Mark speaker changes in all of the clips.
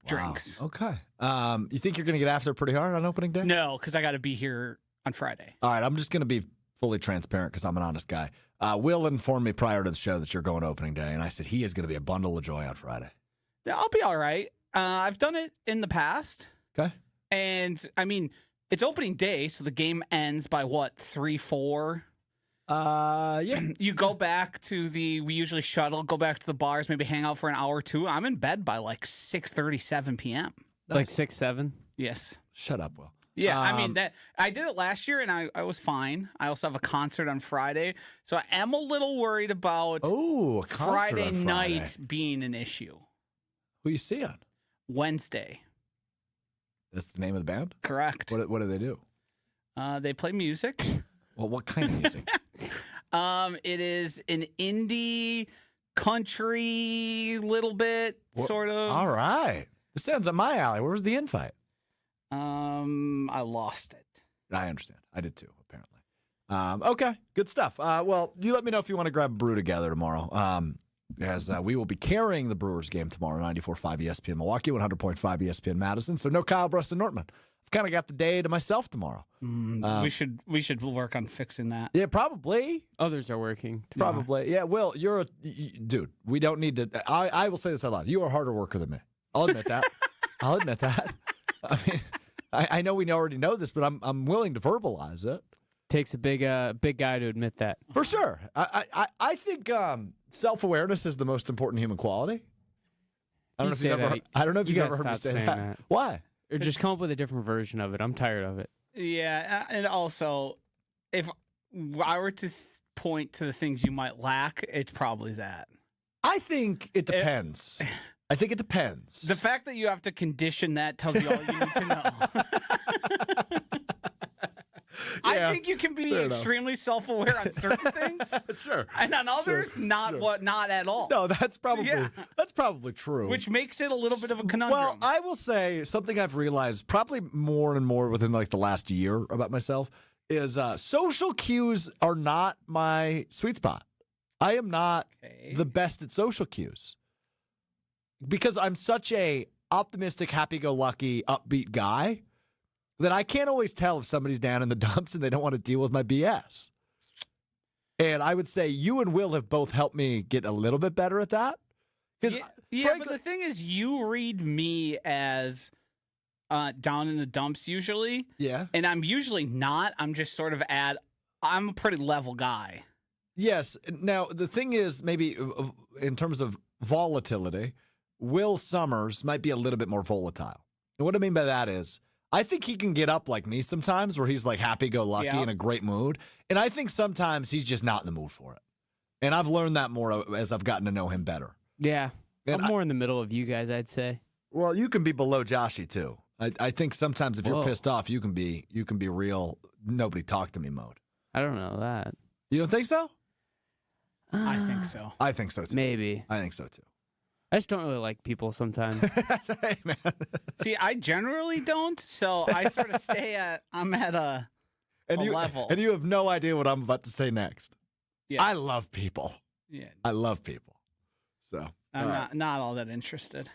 Speaker 1: drinks.
Speaker 2: Okay. You think you're going to get after it pretty hard on opening day?
Speaker 1: No, because I got to be here on Friday.
Speaker 2: All right, I'm just going to be fully transparent because I'm an honest guy. Will informed me prior to the show that you're going opening day, and I said he is going to be a bundle of joy on Friday.
Speaker 1: Yeah, I'll be all right. I've done it in the past.
Speaker 2: Okay.
Speaker 1: And, I mean, it's opening day, so the game ends by, 3, 4?
Speaker 2: Yeah.
Speaker 1: You go back to we usually shuttle, go back to the bars, maybe hang out for an hour or two. I'm in bed by 6:30, 7 p.m.
Speaker 3: Nice. Like 6, 7?
Speaker 1: Yes.
Speaker 2: Shut up, Will.
Speaker 1: Yeah, I mean, I did it last year, and I was fine. I also have a concert on Friday, so I am a little worried about Friday night being an issue.
Speaker 2: Who you see on?
Speaker 1: Wednesday.
Speaker 2: That's the name of the band?
Speaker 1: Correct.
Speaker 2: What do they do?
Speaker 1: They play music.
Speaker 2: Well, what kind of music?
Speaker 1: It is an indie country, little bit, sort of.
Speaker 2: All right. This sounds up my alley. Where's the invite?
Speaker 1: I lost it.
Speaker 2: I understand. I did too, apparently. Okay, good stuff. Well, you let me know if you want to grab a brew together tomorrow. As we will be carrying the Brewers game tomorrow, 94.5 ESPN Milwaukee, 100.5 ESPN Madison. So no Kyle Preston Nortman. I've kind of got the day to myself tomorrow.
Speaker 1: We should work on fixing that.
Speaker 2: Yeah, probably.
Speaker 3: Others are working tomorrow.
Speaker 2: Probably. Yeah, Will, you're a dude. We don't need to. I will say this out loud. You are a harder worker than me. I'll admit that. I'll admit that. I mean, I know we already know this, but I'm willing to verbalize it.
Speaker 3: Takes a big guy to admit that.
Speaker 2: For sure. I think self-awareness is the most important human quality. I don't know if you've ever heard me say that. Why?
Speaker 3: Or just come up with a different version of it. I'm tired of it.
Speaker 1: Yeah, and also, if I were to point to the things you might lack, it's probably that.
Speaker 2: I think it depends. I think it depends.
Speaker 1: The fact that you have to condition that tells you all you need to know. I think you can be extremely self-aware on certain things.
Speaker 2: Sure.
Speaker 1: And on others, not at all.
Speaker 2: No, that's probably true.
Speaker 1: Which makes it a little bit of a conundrum.
Speaker 2: Well, I will say something I've realized probably more and more within the last year about myself is social cues are not my sweet spot. I am not the best at social cues. Because I'm such a optimistic, happy-go-lucky, upbeat guy that I can't always tell if somebody's down in the dumps and they don't want to deal with my BS. And I would say you and Will have both helped me get a little bit better at that.
Speaker 1: Frankly, but the thing is, you read me as down in the dumps usually.
Speaker 2: Yeah.
Speaker 1: And I'm usually not. I'm just sort of I'm a pretty level guy.
Speaker 2: Yes. Now, the thing is, maybe in terms of volatility, Will Sommers might be a little bit more volatile. And what I mean by that is, I think he can get up like me sometimes where he's happy-go-lucky in a great mood. And I think sometimes he's just not in the mood for it. And I've learned that more as I've gotten to know him better.
Speaker 3: Yeah. I'm more in the middle of you guys, I'd say.
Speaker 2: Well, you can be below Joshy, too. I think sometimes if you're pissed off, you can be real nobody talk to me mode.
Speaker 3: I don't know that.
Speaker 2: You don't think so?
Speaker 1: I think so.
Speaker 2: I think so, too.
Speaker 3: Maybe.
Speaker 2: I think so, too.
Speaker 3: I just don't really like people sometimes.
Speaker 2: Hey, man.
Speaker 1: See, I generally don't, so I sort of I'm at a level.
Speaker 2: And you have no idea what I'm about to say next.
Speaker 1: Yeah.
Speaker 2: I love people.
Speaker 1: Yeah.
Speaker 2: I love people. So
Speaker 1: I'm not all that interested.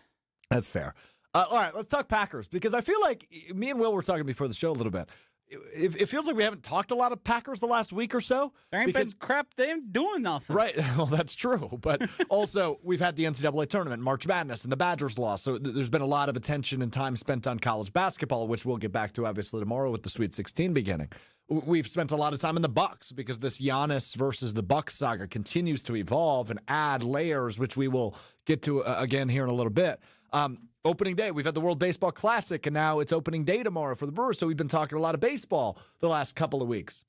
Speaker 2: That's fair. All right, let's talk Packers, because I feel like me and Will were talking before the show a little bit. It feels like we haven't talked a lot of Packers the last week or so.
Speaker 1: There ain't been crap. They ain't doing nothing.
Speaker 2: Right. Well, that's true. But also, we've had the NCAA tournament, March Madness, and the Badgers lost. So there's been a lot of attention and time spent on college basketball, which we'll get back to, obviously, tomorrow with the Sweet 16 beginning. We've spent a lot of time in the Bucks because this Giannis versus the Bucks saga continues to evolve and add layers, which we will get to again here in a little bit. Opening day, we've had the World Baseball Classic, and now it's opening day tomorrow for the Brewers, so we've been talking a lot of baseball the last couple of weeks.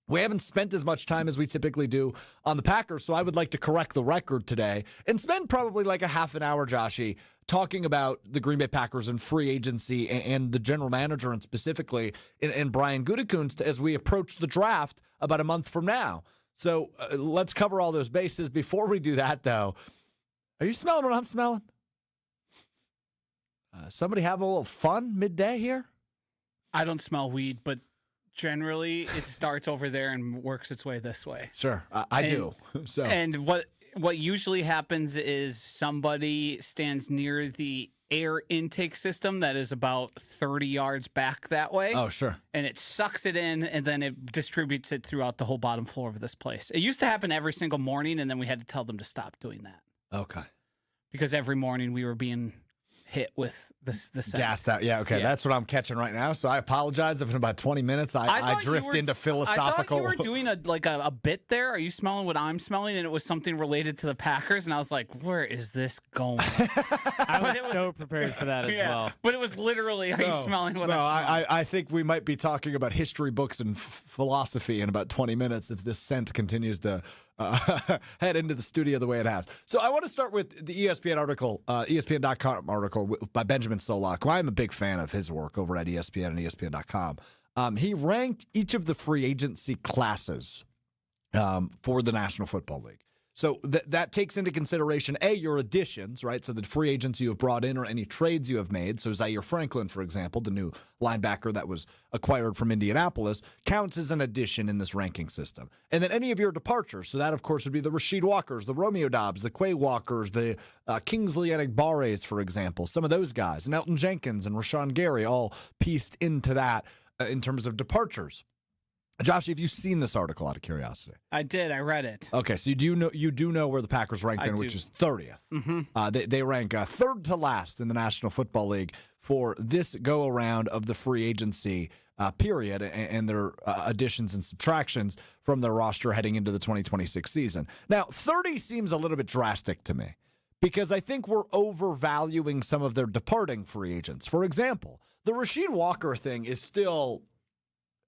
Speaker 2: We haven't spent as much time as we typically do on the Packers, so I would like to correct the record today and spend probably a half an hour, Joshy, talking about the Green Bay Packers and free agency and the general manager, and specifically in Brian Gutekunst as we approach the draft about a month from now. So let's cover all those bases. Before we do that, though, are you smelling what I'm smelling? Somebody having a little fun midday here?
Speaker 1: I don't smell weed, but generally it starts over there and works its way this way.
Speaker 2: Sure, I do. So,
Speaker 1: and what usually happens is somebody stands near the air intake system that is about 30 yards back that way.
Speaker 2: Oh, sure.
Speaker 1: And it sucks it in, and then it distributes it throughout the whole bottom floor of this place. It used to happen every single morning, and then we had to tell them to stop doing that.
Speaker 2: Okay.
Speaker 1: Because every morning we were being hit with the scent.
Speaker 2: Gassed out. Yeah, okay. Yeah. That's what I'm catching right now. So I apologize if in about 20 minutes I drift into philosophical.
Speaker 1: I thought you were doing a bit there. Are you smelling what I'm smelling? And it was something related to the Packers. And I was like, where is this going?
Speaker 3: I was so prepared for that as well.
Speaker 1: But it was literally, are you smelling what I'm smelling?
Speaker 2: I think we might be talking about history books and philosophy in about 20 minutes if this scent continues to head into the studio the way it has. So I want to start with the ESPN article, ESPN.com article by Benjamin Solak, who I'm a big fan of his work over at ESPN and ESPN.com. He ranked each of the free agency classes for the National Football League. So that takes into consideration, your additions, right? So the free agents you have brought in or any trades you have made. So Zaire Franklin, for example, the new linebacker that was acquired from Indianapolis, counts as an addition in this ranking system. And then any of your departures, so that, of course, would be the Rasheed Walkers, the Romeo Dobbs, the Quay Walkers, the Kingsley Enikbares, for example, some of those guys, and Elton Jenkins and Rashawn Gary all pieced into that in terms of departures. Josh, have you seen this article out of curiosity?
Speaker 1: I did. I read it.
Speaker 2: Okay, so you do know where the Packers rank in, which is 30th. Mm-hmm. They rank third to last in the National Football League for this go-around of the free agency period and their additions and subtractions from their roster heading into the 2026 season. Now, 30 seems a little bit drastic to me because I think we're overvaluing some of their departing free agents. For example, the Rasheed Walker thing is still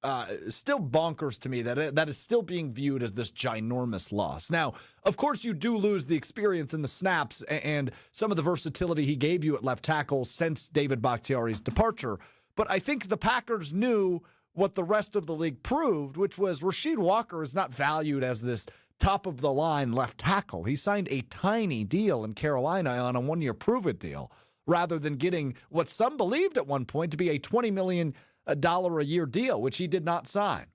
Speaker 2: bonkers to me that is still being viewed as this ginormous loss. Now, of course, you do lose the experience and the snaps and some of the versatility he gave you at left tackle since David Bakhtiari's departure. But I think the Packers knew what the rest of the league proved, which was Rasheed Walker is not valued as this top-of-the-line left tackle. He signed a tiny deal in Carolina on a one-year prove-it deal rather than getting what some believed at one point to be a $20 million a year deal, which he did not sign.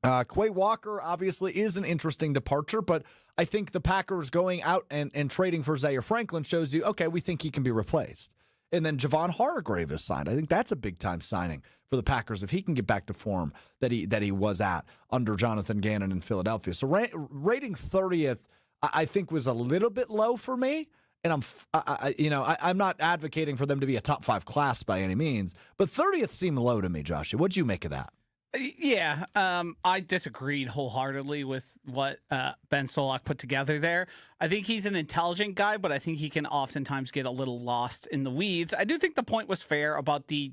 Speaker 2: Quay Walker obviously is an interesting departure, but I think the Packers going out and trading for Zaire Franklin shows you, okay, we think he can be replaced. And then Javon Hargrave is signed. I think that's a big-time signing for the Packers if he can get back to form that he was at under Jonathan Gannon in Philadelphia. So rating 30th, I think, was a little bit low for me. And I'm not advocating for them to be a top 5 class by any means, but 30th seemed low to me, Joshua. What'd you make of that?
Speaker 1: Yeah, I disagreed wholeheartedly with what Ben Solak put together there. I think he's an intelligent guy, but I think he can oftentimes get a little lost in the weeds. I do think the point was fair about the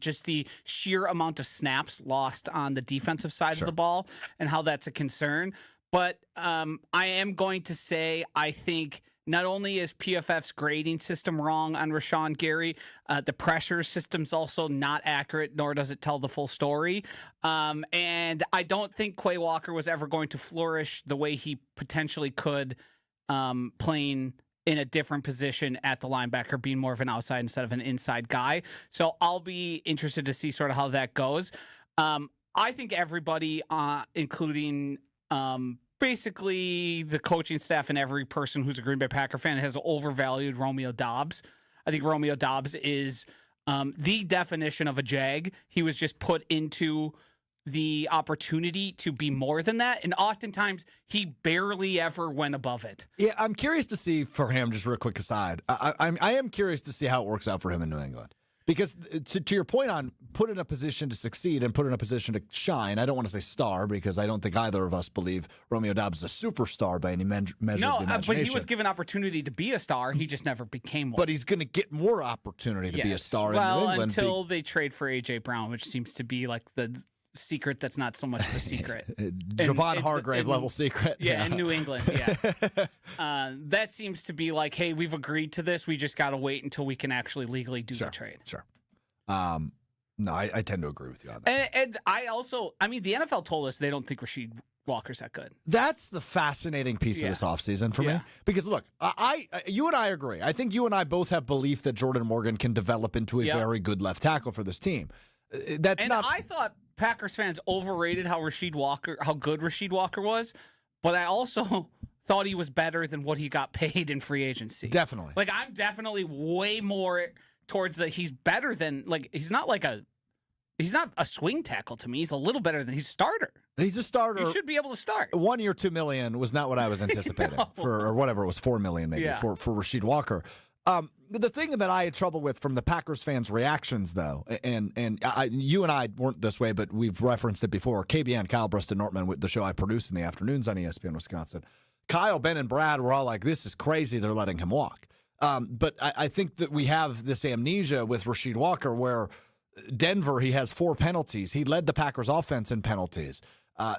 Speaker 1: sheer amount of snaps lost on the defensive side of the ball and how that's a concern. But I am going to say I think not only is PFF's grading system wrong on Rashawn Gary, the pressure system's also not accurate, nor does it tell the full story. And I don't think Quay Walker was ever going to flourish the way he potentially could playing in a different position at the linebacker, being more of an outside instead of an inside guy. So I'll be interested to see sort of how that goes. I think everybody, including basically the coaching staff and every person who's a Green Bay Packer fan, has overvalued Romeo Dobbs. I think Romeo Dobbs is the definition of a jag. He was just put into the opportunity to be more than that, and oftentimes he barely ever went above it.
Speaker 2: Yeah, I'm curious to see for him, just real quick aside, I am curious to see how it works out for him in New England. Because to your point on put in a position to succeed and put in a position to shine, I don't want to say star because I don't think either of us believe Romeo Dobbs is a superstar by any measure of the imagination.
Speaker 1: But he was given opportunity to be a star. He just never became one.
Speaker 2: But he's going to get more opportunity to be a star in New England.
Speaker 1: Until they trade for A.J. Brown, which seems to be like the secret that's not so much of a secret.
Speaker 2: Javon Hargrave level secret.
Speaker 1: Yeah, in New England, yeah. That seems to be like, hey, we've agreed to this. We just got to wait until we can actually legally do the trade.
Speaker 2: Sure. No, I tend to agree with you on that.
Speaker 1: And the NFL told us they don't think Rasheed Walker's that good.
Speaker 2: That's the fascinating piece of this offseason for me. Because, look, you and I agree. I think you and I both have belief that Jordan Morgan can develop into a very good left tackle for this team.
Speaker 1: I thought Packers fans overrated how good Rasheed Walker was, but I also thought he was better than what he got paid in free agency.
Speaker 2: Definitely.
Speaker 1: Like, I'm definitely way more towards he's better than he's not a swing tackle to me. He's a little better than he's a starter.
Speaker 2: He's a starter.
Speaker 1: He should be able to start.
Speaker 2: 1 year, $2 million was not what I was anticipating or whatever it was, $4 million maybe for Rasheed Walker. The thing that I had trouble with from the Packers fans' reactions, though, and you and I weren't this way, but we've referenced it before. KBN, Kyle Briston Nortman, with the show I produce in the afternoons on ESPN Wisconsin. Kyle, Ben, and Brad were all like, "This is crazy. They're letting him walk." But I think that we have this amnesia with Rasheed Walker, where Denver, he has 4 penalties. He led the Packers' offense in penalties.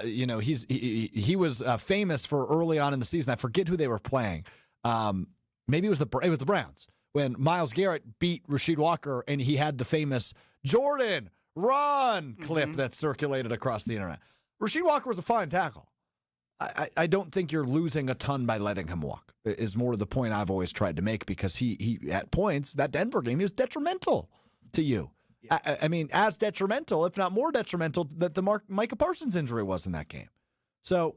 Speaker 2: He was famous for early on in the season. I forget who they were playing. Maybe it was the Browns when Myles Garrett beat Rasheed Walker, and he had the famous Jordan run clip that circulated across the internet. Rasheed Walker was a fine tackle. I don't think you're losing a ton by letting him walk, is more the point I've always tried to make, because he at points, that Denver game, he was detrimental to you. Yeah. I mean, as detrimental, if not more detrimental, that the Micah Parsons injury was in that game. So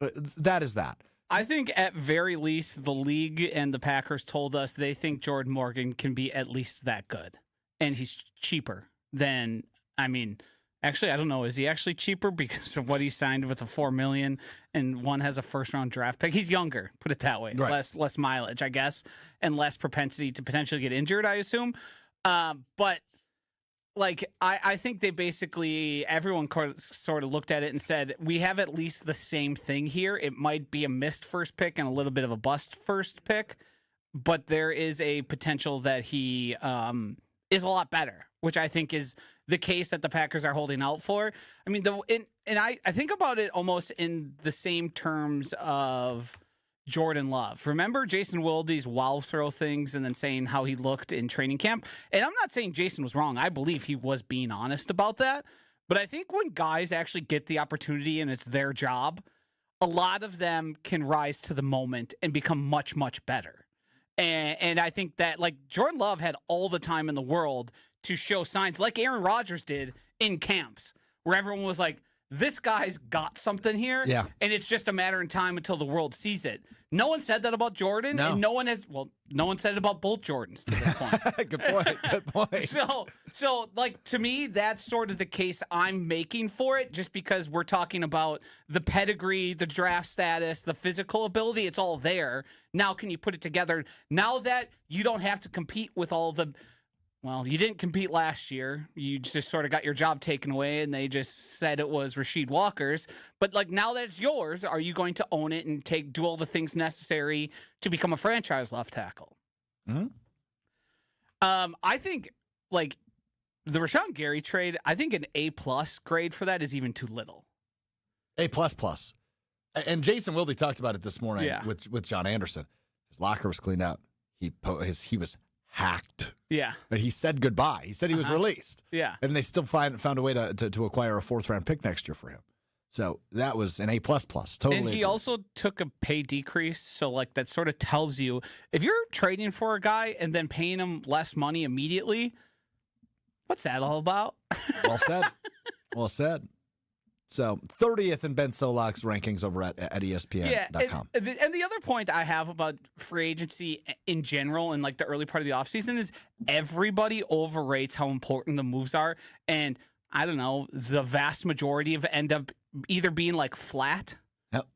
Speaker 2: that is that.
Speaker 1: I think at very least the league and the Packers told us they think Jordan Morgan can be at least that good. And he's cheaper than, actually, I don't know. Is he actually cheaper because of what he signed with the $4 million and one has a first-round draft pick? He's younger, put it that way. Right. Less mileage, I guess, and less propensity to potentially get injured, I assume. But I think they basically, everyone sort of looked at it and said, we have at least the same thing here. It might be a missed first pick and a little bit of a bust first pick, but there is a potential that he is a lot better, which I think is the case that the Packers are holding out for. I mean, I think about it almost in the same terms of Jordan Love. Remember Jason Wilde's wow throw things and then saying how he looked in training camp? And I'm not saying Jason was wrong. I believe he was being honest about that. But I think when guys actually get the opportunity and it's their job, a lot of them can rise to the moment and become much, much better. And I think that Jordan Love had all the time in the world to show signs like Aaron Rodgers did in camps, where everyone was like, this guy's got something here, and it's just a matter of time until the world sees it. No one said that about Jordan, and no one said it about both Jordans to this point.
Speaker 2: Good point.
Speaker 1: So to me, that's sort of the case I'm making for it, just because we're talking about the pedigree, the draft status, the physical ability. It's all there. Now, can you put it together? Now that you don't have to compete with all the... Well, you didn't compete last year. You just sort of got your job taken away, and they just said it was Rasheed Walker's. But now that it's yours, are you going to own it and do all the things necessary to become a franchise left tackle?
Speaker 2: Mm-hmm.
Speaker 1: I think the Rashawn Gary trade, I think an A+ grade for that is even too little.
Speaker 2: A++. And Jason Wilde talked about it this morning with John Anderson. His locker was cleaned out. He was hacked.
Speaker 1: Yeah.
Speaker 2: But he said goodbye. He said he was released.
Speaker 1: Yeah.
Speaker 2: And they still found a way to acquire a 4th-round pick next year for him. So that was an A++. Totally.
Speaker 1: And he also took a pay decrease. So that sort of tells you, if you're trading for a guy and then paying him less money immediately, what's that all about?
Speaker 2: Well said. Well said. So 30th in Ben Solak's rankings over at ESPN.com.
Speaker 1: And the other point I have about free agency in general and the early part of the offseason is everybody overrates how important the moves are. And I don't know, the vast majority of it end up either being flat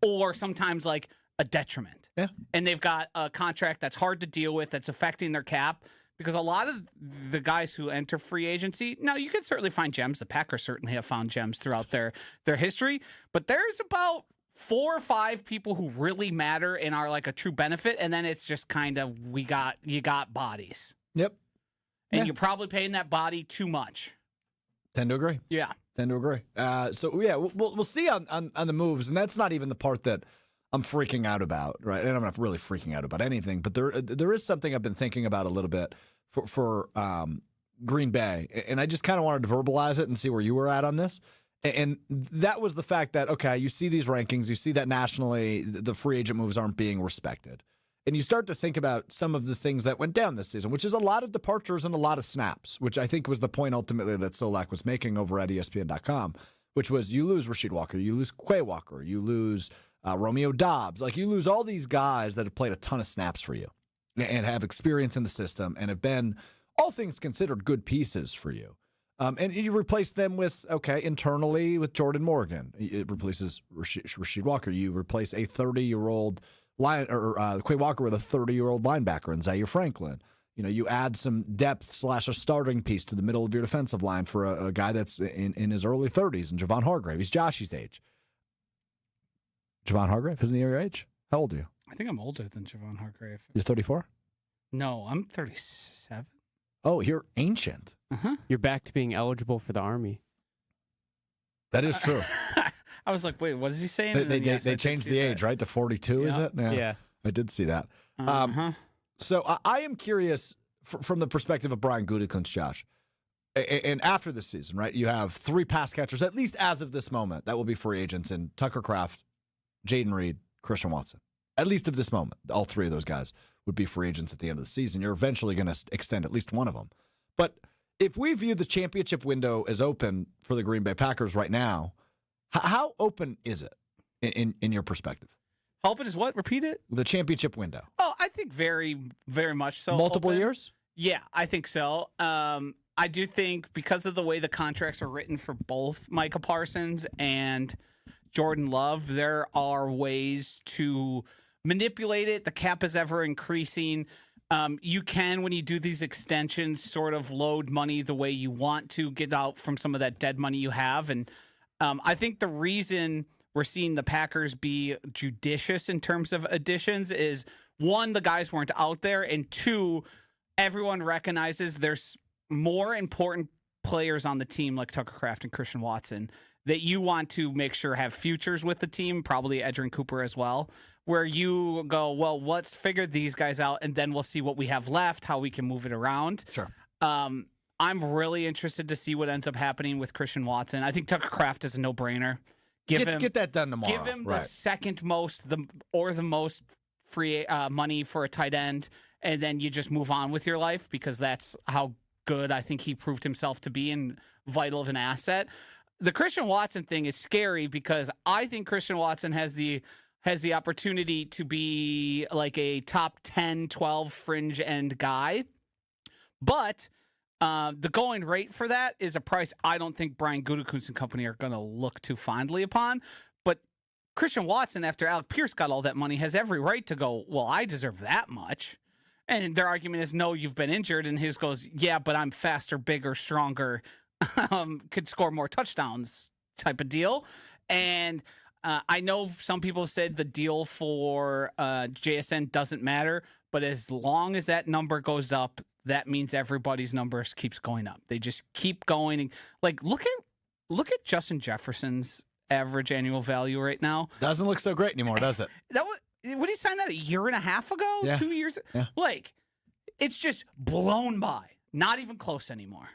Speaker 1: or sometimes a detriment.
Speaker 2: Yeah.
Speaker 1: And they've got a contract that's hard to deal with, that's affecting their cap. Because a lot of the guys who enter free agency, now you can certainly find gems. The Packers certainly have found gems throughout their history. But there's about 4 or 5 people who really matter and are a true benefit. And then it's just kind of, you got bodies.
Speaker 2: Yep.
Speaker 1: And you're probably paying that body too much.
Speaker 2: Tend to agree.
Speaker 1: Yeah.
Speaker 2: Tend to agree. We'll see on the moves. And that's not even the part that I'm freaking out about, right? And I'm not really freaking out about anything, but there is something I've been thinking about a little bit for Green Bay, and I just kind of wanted to verbalize it and see where you were at on this. And that was the fact that, okay, you see these rankings, you see that nationally the free agent moves aren't being respected, and you start to think about some of the things that went down this season, which is a lot of departures and a lot of snaps, which I think was the point ultimately that Solak was making over at ESPN.com, which was you lose Rasheed Walker, you lose Quay Walker, you lose Romeo Dobbs. You lose all these guys that have played a ton of snaps for you and have experience in the system and have been all things considered, good pieces for you. And you replace them with, internally with Jordan Morgan. It replaces Rasheed Walker. You replace a 30-year-old Quay Walker with a 30-year-old linebacker in Zaire Franklin. You add some depth / a starting piece to the middle of your defensive line for a guy that's in his early 30s, and Javon Hargrave. He's Josh's age. Javon Hargrave? Isn't he your age? How old are you?
Speaker 1: I think I'm older than Javon Hargrave.
Speaker 2: You're 34?
Speaker 1: No, I'm 37.
Speaker 2: Oh, you're ancient.
Speaker 1: Uh-huh.
Speaker 3: You're back to being eligible for the Army.
Speaker 2: That is true.
Speaker 1: I was like, wait, what is he saying?
Speaker 2: They changed the age, right, to 42, is it?
Speaker 3: Yeah.
Speaker 2: I did see that. So I am curious from the perspective of Brian Gutekunst, Josh. And after this season, right, you have 3 pass catchers, at least as of this moment, that will be free agents in Tucker Kraft, Jaden Reed, Christian Watson. At least of this moment, all 3 of those guys would be free agents at the end of the season. You're eventually going to extend at least one of them. But if we view the championship window as open for the Green Bay Packers right now, how open is it in your perspective?
Speaker 1: How open is what? Repeat it?
Speaker 2: The championship window.
Speaker 1: Oh, I think very, very much so.
Speaker 2: Multiple
Speaker 1: open.
Speaker 2: years?
Speaker 1: Yeah, I think so. I do think because of the way the contracts are written for both Micah Parsons and Jordan Love, there are ways to manipulate it. The cap is ever increasing. You can, when you do these extensions, sort of load money the way you want to, get out from some of that dead money you have. And I think the reason we're seeing the Packers be judicious in terms of additions is, 1, the guys weren't out there, and 2, everyone recognizes there's more important players on the team like Tucker Kraft and Christian Watson that you want to make sure have futures with the team, probably Edgerrin Cooper as well, where you go, well, let's figure these guys out, and then we'll see what we have left, how we can move it around.
Speaker 2: Sure.
Speaker 1: I'm really interested to see what ends up happening with Christian Watson. I think Tucker Kraft is a no-brainer.
Speaker 2: Get that done tomorrow.
Speaker 1: Give him
Speaker 2: right.
Speaker 1: the second most, the most free money for a tight end, and then you just move on with your life, because that's how good I think he proved himself to be and vital of an asset. The Christian Watson thing is scary because I think Christian Watson has the opportunity to be like a top 10, 12 fringe end guy. But the going rate for that is a price I don't think Brian Gutekunst and company are going to look too fondly upon. But Christian Watson, after Alec Pierce got all that money, has every right to go, well, I deserve that much. And their argument is, no, you've been injured. And his goes, yeah, but I'm faster, bigger, stronger, could score more touchdowns type of deal. And I know some people said the deal for JSN doesn't matter, but as long as that number goes up, that means everybody's numbers keeps going up. They just keep going. Like, look at Justin Jefferson's average annual value right now.
Speaker 2: Doesn't look so great anymore, does it?
Speaker 1: Would he sign that a year and a half ago?
Speaker 2: Yeah.
Speaker 1: 2 years?
Speaker 2: Yeah.
Speaker 1: Like, it's just blown by. Not even close anymore.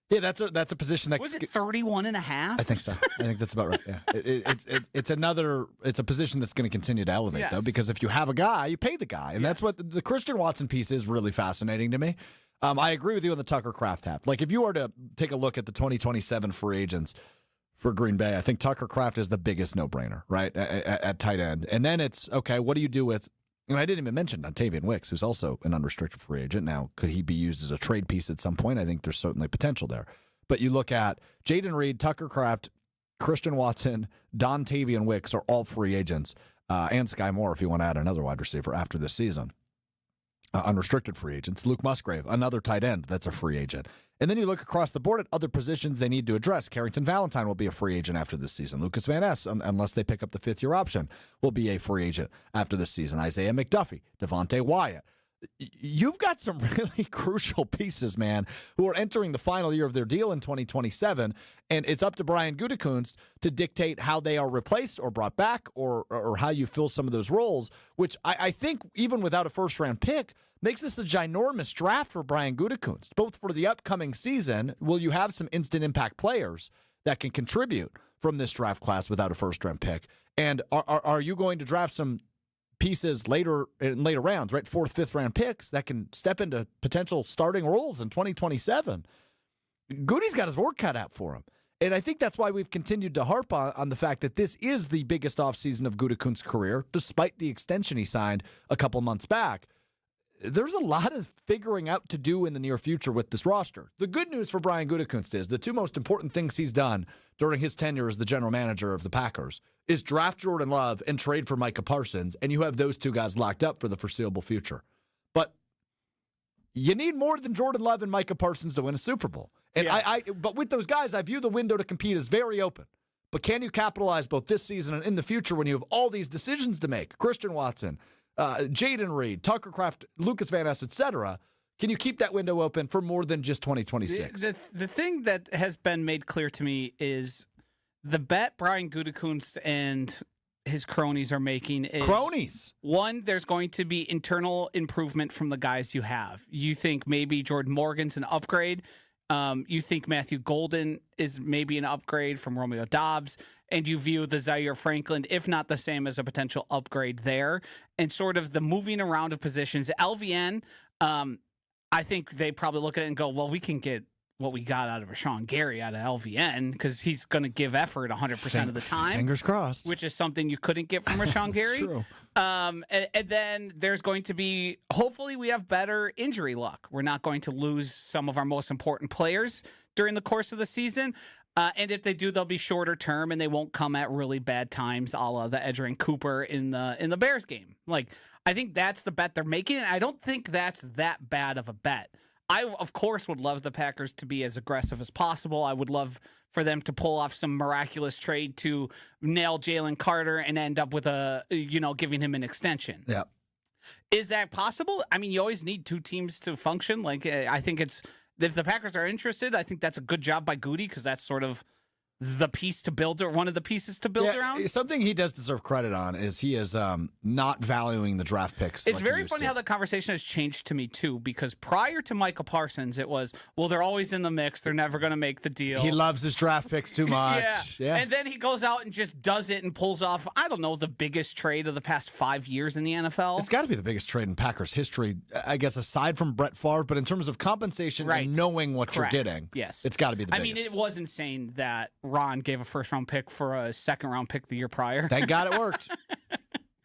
Speaker 2: Yeah, that's a position that
Speaker 1: Was it 31 and a half?
Speaker 2: I think so. I think that's about right. Yeah, it's a position that's going to continue to elevate though, because if you have a guy, you pay the guy, and that's what the Christian Watson piece is really fascinating to me. I agree with you on the Tucker Kraft half. Like, if you were to take a look at the 2027 free agents for Green Bay, I think Tucker Kraft is the biggest no-brainer, right, at tight end. And then it's, okay, what do you do with, and I didn't even mention Dontavian Wicks, who's also an unrestricted free agent. Now, could he be used as a trade piece at some point? I think there's certainly potential there. But you look at Jaden Reed, Tucker Kraft, Christian Watson, Dontavian Wicks are all free agents, and Skyy Moore if you want to add another wide receiver after this season. Unrestricted free agents. Luke Musgrave, another tight end that's a free agent. And then you look across the board at other positions they need to address. Carrington Valentine will be a free agent after this season. Lucas Van Ness, unless they pick up the fifth-year option, will be a free agent after this season. Isaiah McDuffie, Devontae Wyatt. You've got some really crucial pieces, man, who are entering the final year of their deal in 2027, and it's up to Brian Gutekunst to dictate how they are replaced or brought back or how you fill some of those roles, which I think, even without a first-round pick, makes this a ginormous draft for Brian Gutekunst. Both for the upcoming season, will you have some instant impact players that can contribute from this draft class without a first-round pick? And are you going to draft some pieces later in later rounds, right? 4th, 5th round picks that can step into potential starting roles in 2027. Goody's got his work cut out for him. And I think that's why we've continued to harp on the fact that this is the biggest offseason of Gutekunst's career, despite the extension he signed a couple months back. there's a lot of figuring out to do in the near future with this roster. The good news for Brian Gutekunst is the two most important things he's done during his tenure as the general manager of the Packers is draft Jordan Love and trade for Micah Parsons, and you have those two guys locked up for the foreseeable future. But you need more than Jordan Love and Micah Parsons to win a Super Bowl. And but with those guys, I view the window to compete as very open. But can you capitalize both this season and in the future when you have all these decisions to make? Christian Watson, Jaden Reed, Tucker Kraft, Lucas Van Ness, etc. Can you keep that window open for more than just 2026?
Speaker 1: The thing that has been made clear to me is the bet Brian Gutekunst and his cronies are making is...
Speaker 2: Cronies?
Speaker 1: One, there's going to be internal improvement from the guys you have. You think maybe Jordan Morgan's an upgrade. You think Matthew Golden is maybe an upgrade from Romeo Dobbs, and you view the Zaire Franklin, if not the same, as a potential upgrade there. And sort of the moving around of positions. LVN, I think they probably look at it and go, well, we can get what we got out of Rashawn Gary out of LVN because he's going to give effort 100% of the time.
Speaker 2: Fingers crossed.
Speaker 1: Which is something you couldn't get from Rashawn Gary.
Speaker 2: True.
Speaker 1: And then there's going to be, hopefully we have better injury luck. We're not going to lose some of our most important players during the course of the season. And if they do, they'll be shorter term and they won't come at really bad times, a la the Edgerrin Cooper in the Bears game. Like, I think that's the bet they're making. And I don't think that's that bad of a bet. I, of course, would love the Packers to be as aggressive as possible. I would love for them to pull off some miraculous trade to nail Jalen Carter and end up with giving him an extension.
Speaker 2: Yeah.
Speaker 1: Is that possible? I mean, you always need two teams to function. Like, I think if the Packers are interested, I think that's a good job by Goody because that's sort of the piece to build, or one of the pieces to build around.
Speaker 2: Something he does deserve credit on is he is not valuing the draft picks.
Speaker 1: It's very funny how the conversation has changed to me too, because prior to Micah Parsons, it was, well, they're always in the mix. They're never going to make the deal.
Speaker 2: He loves his draft picks too much.
Speaker 1: Yeah. And then he goes out and just does it and pulls off, I don't know, the biggest trade of the past 5 years in the NFL.
Speaker 2: It's got to be the biggest trade in Packers history, I guess, aside from Brett Favre. But in terms of compensation and knowing what you're getting,
Speaker 1: yes,
Speaker 2: it's got to be the biggest.
Speaker 1: I mean, it was insane that Ron gave a first-round pick for a second-round pick the year prior.
Speaker 2: Thank God it worked.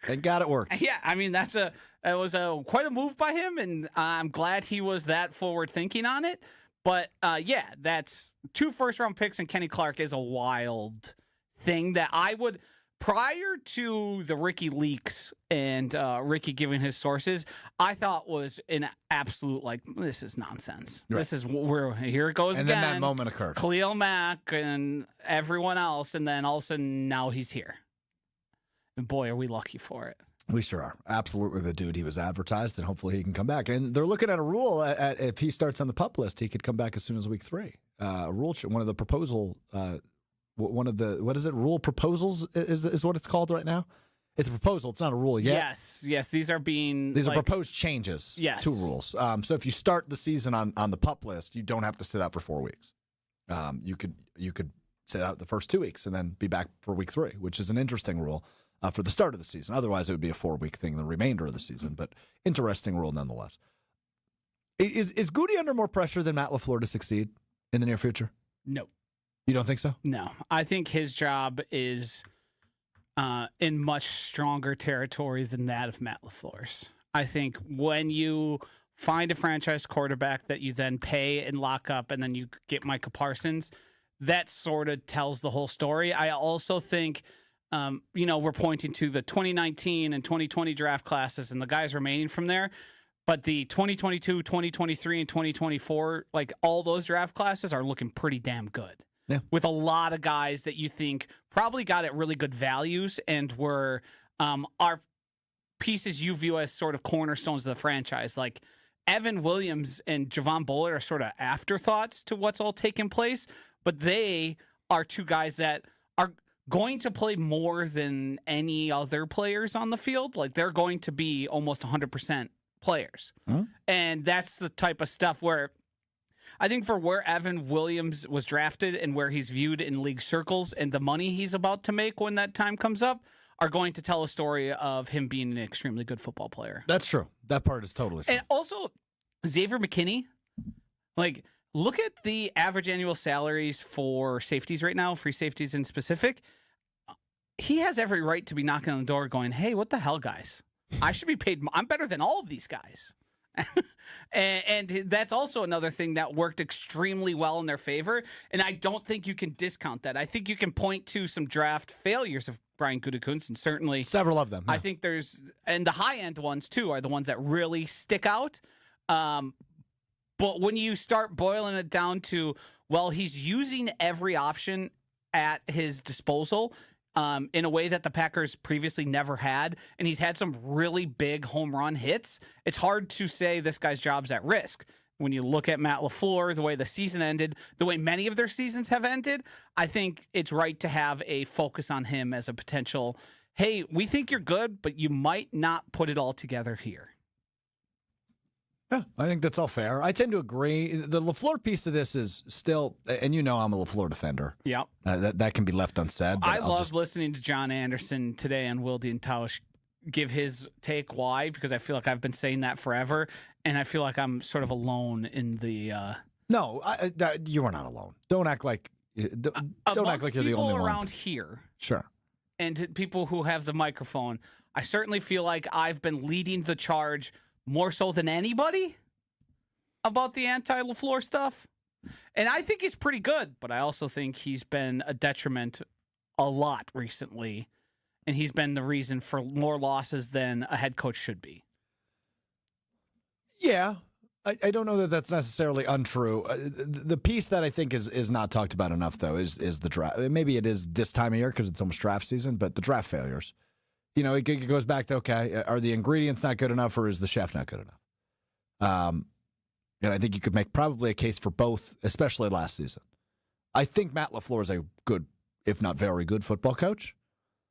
Speaker 2: Thank God it worked.
Speaker 1: Yeah, I mean, it was quite a move by him, and I'm glad he was that forward-thinking on it. But, that's 2 first-round picks, and Kenny Clark is a wild thing that I would, prior to the Ricky leaks and Ricky giving his sources, I thought was an absolute, this is nonsense. Right. This is, here it goes
Speaker 2: and
Speaker 1: again.
Speaker 2: And then that moment occurred.
Speaker 1: Khalil Mack and everyone else, and then all of a sudden, now he's here. And boy, are we lucky for it.
Speaker 2: We sure are. Absolutely the dude he was advertised, and hopefully he can come back. And they're looking at a rule if he starts on the PUP list, he could come back as soon as week 3. A rule, one of the proposal, one of the, what is it, rule proposals is what it's called right now? It's a proposal. It's not a rule yet.
Speaker 1: Yes. These are
Speaker 2: proposed changes to rules. So if you start the season on the PUP list, you don't have to sit out for 4 weeks. You could sit out the first 2 weeks and then be back for week 3, which is an interesting rule for the start of the season. Otherwise, it would be a 4-week thing the remainder of the season. But interesting rule nonetheless. Is Goody under more pressure than Matt LaFleur to succeed in the near future?
Speaker 1: No.
Speaker 2: You don't think so?
Speaker 1: No. I think his job is in much stronger territory than that of Matt LaFleur's. I think when you find a franchise quarterback that you then pay and lock up and then you get Micah Parsons, that sort of tells the whole story. I also think, we're pointing to the 2019 and 2020 draft classes and the guys remaining from there. But the 2022, 2023, and 2024, all those draft classes are looking pretty damn good. Yeah. With a lot of guys that you think probably got at really good values and were are pieces you view as sort of cornerstones of the franchise. Like Evan Williams and Javon Bullard are sort of afterthoughts to what's all taking place, but they are 2 guys that are going to play more than any other players on the field. Like they're going to be almost 100% players. Mm-hmm. And that's the type of stuff where I think for where Evan Williams was drafted and where he's viewed in league circles and the money he's about to make when that time comes up are going to tell a story of him being an extremely good football player.
Speaker 2: That's true. That part is totally true.
Speaker 1: And also, Xavier McKinney, look at the average annual salaries for safeties right now, free safeties in specific. He has every right to be knocking on the door going, hey, what the hell, guys? I should be paid. I'm better than all of these guys. And that's also another thing that worked extremely well in their favor. And I don't think you can discount that. I think you can point to some draft failures of Brian Gutekunst, and certainly
Speaker 2: Several of them.
Speaker 1: I think and the high end ones too are the ones that really stick out. But when you start boiling it down to, well, he's using every option at his disposal in a way that the Packers previously never had, and he's had some really big home run hits, it's hard to say this guy's job's at risk. When you look at Matt LaFleur, the way the season ended, the way many of their seasons have ended, I think it's right to have a focus on him as a potential, hey, we think you're good, but you might not put it all together here.
Speaker 2: Yeah, I think that's all fair. I tend to agree. The LaFleur piece of this is still, and you know I'm a LaFleur defender.
Speaker 1: Yep.
Speaker 2: That can be left unsaid.
Speaker 1: I love listening to John Anderson today and Will Tausch give his take. Why? Because I feel like I've been saying that forever, and I feel like I'm sort of alone in the.
Speaker 2: No, you are not alone. Don't act like don't act like you're the only one
Speaker 1: around here.
Speaker 2: Sure.
Speaker 1: And to people who have the microphone, I certainly feel like I've been leading the charge more so than anybody about the anti-LaFleur stuff. And I think he's pretty good, but I also think he's been a detriment a lot recently, and he's been the reason for more losses than a head coach should be.
Speaker 2: Yeah, I don't know that that's necessarily untrue. The piece that I think is not talked about enough, though, is the draft. Maybe it is this time of year because it's almost draft season, but the draft failures. You know, it goes back to, okay, are the ingredients not good enough, or is the chef not good enough? And I think you could make probably a case for both, especially last season. I think Matt LaFleur is a good, if not very good, football coach.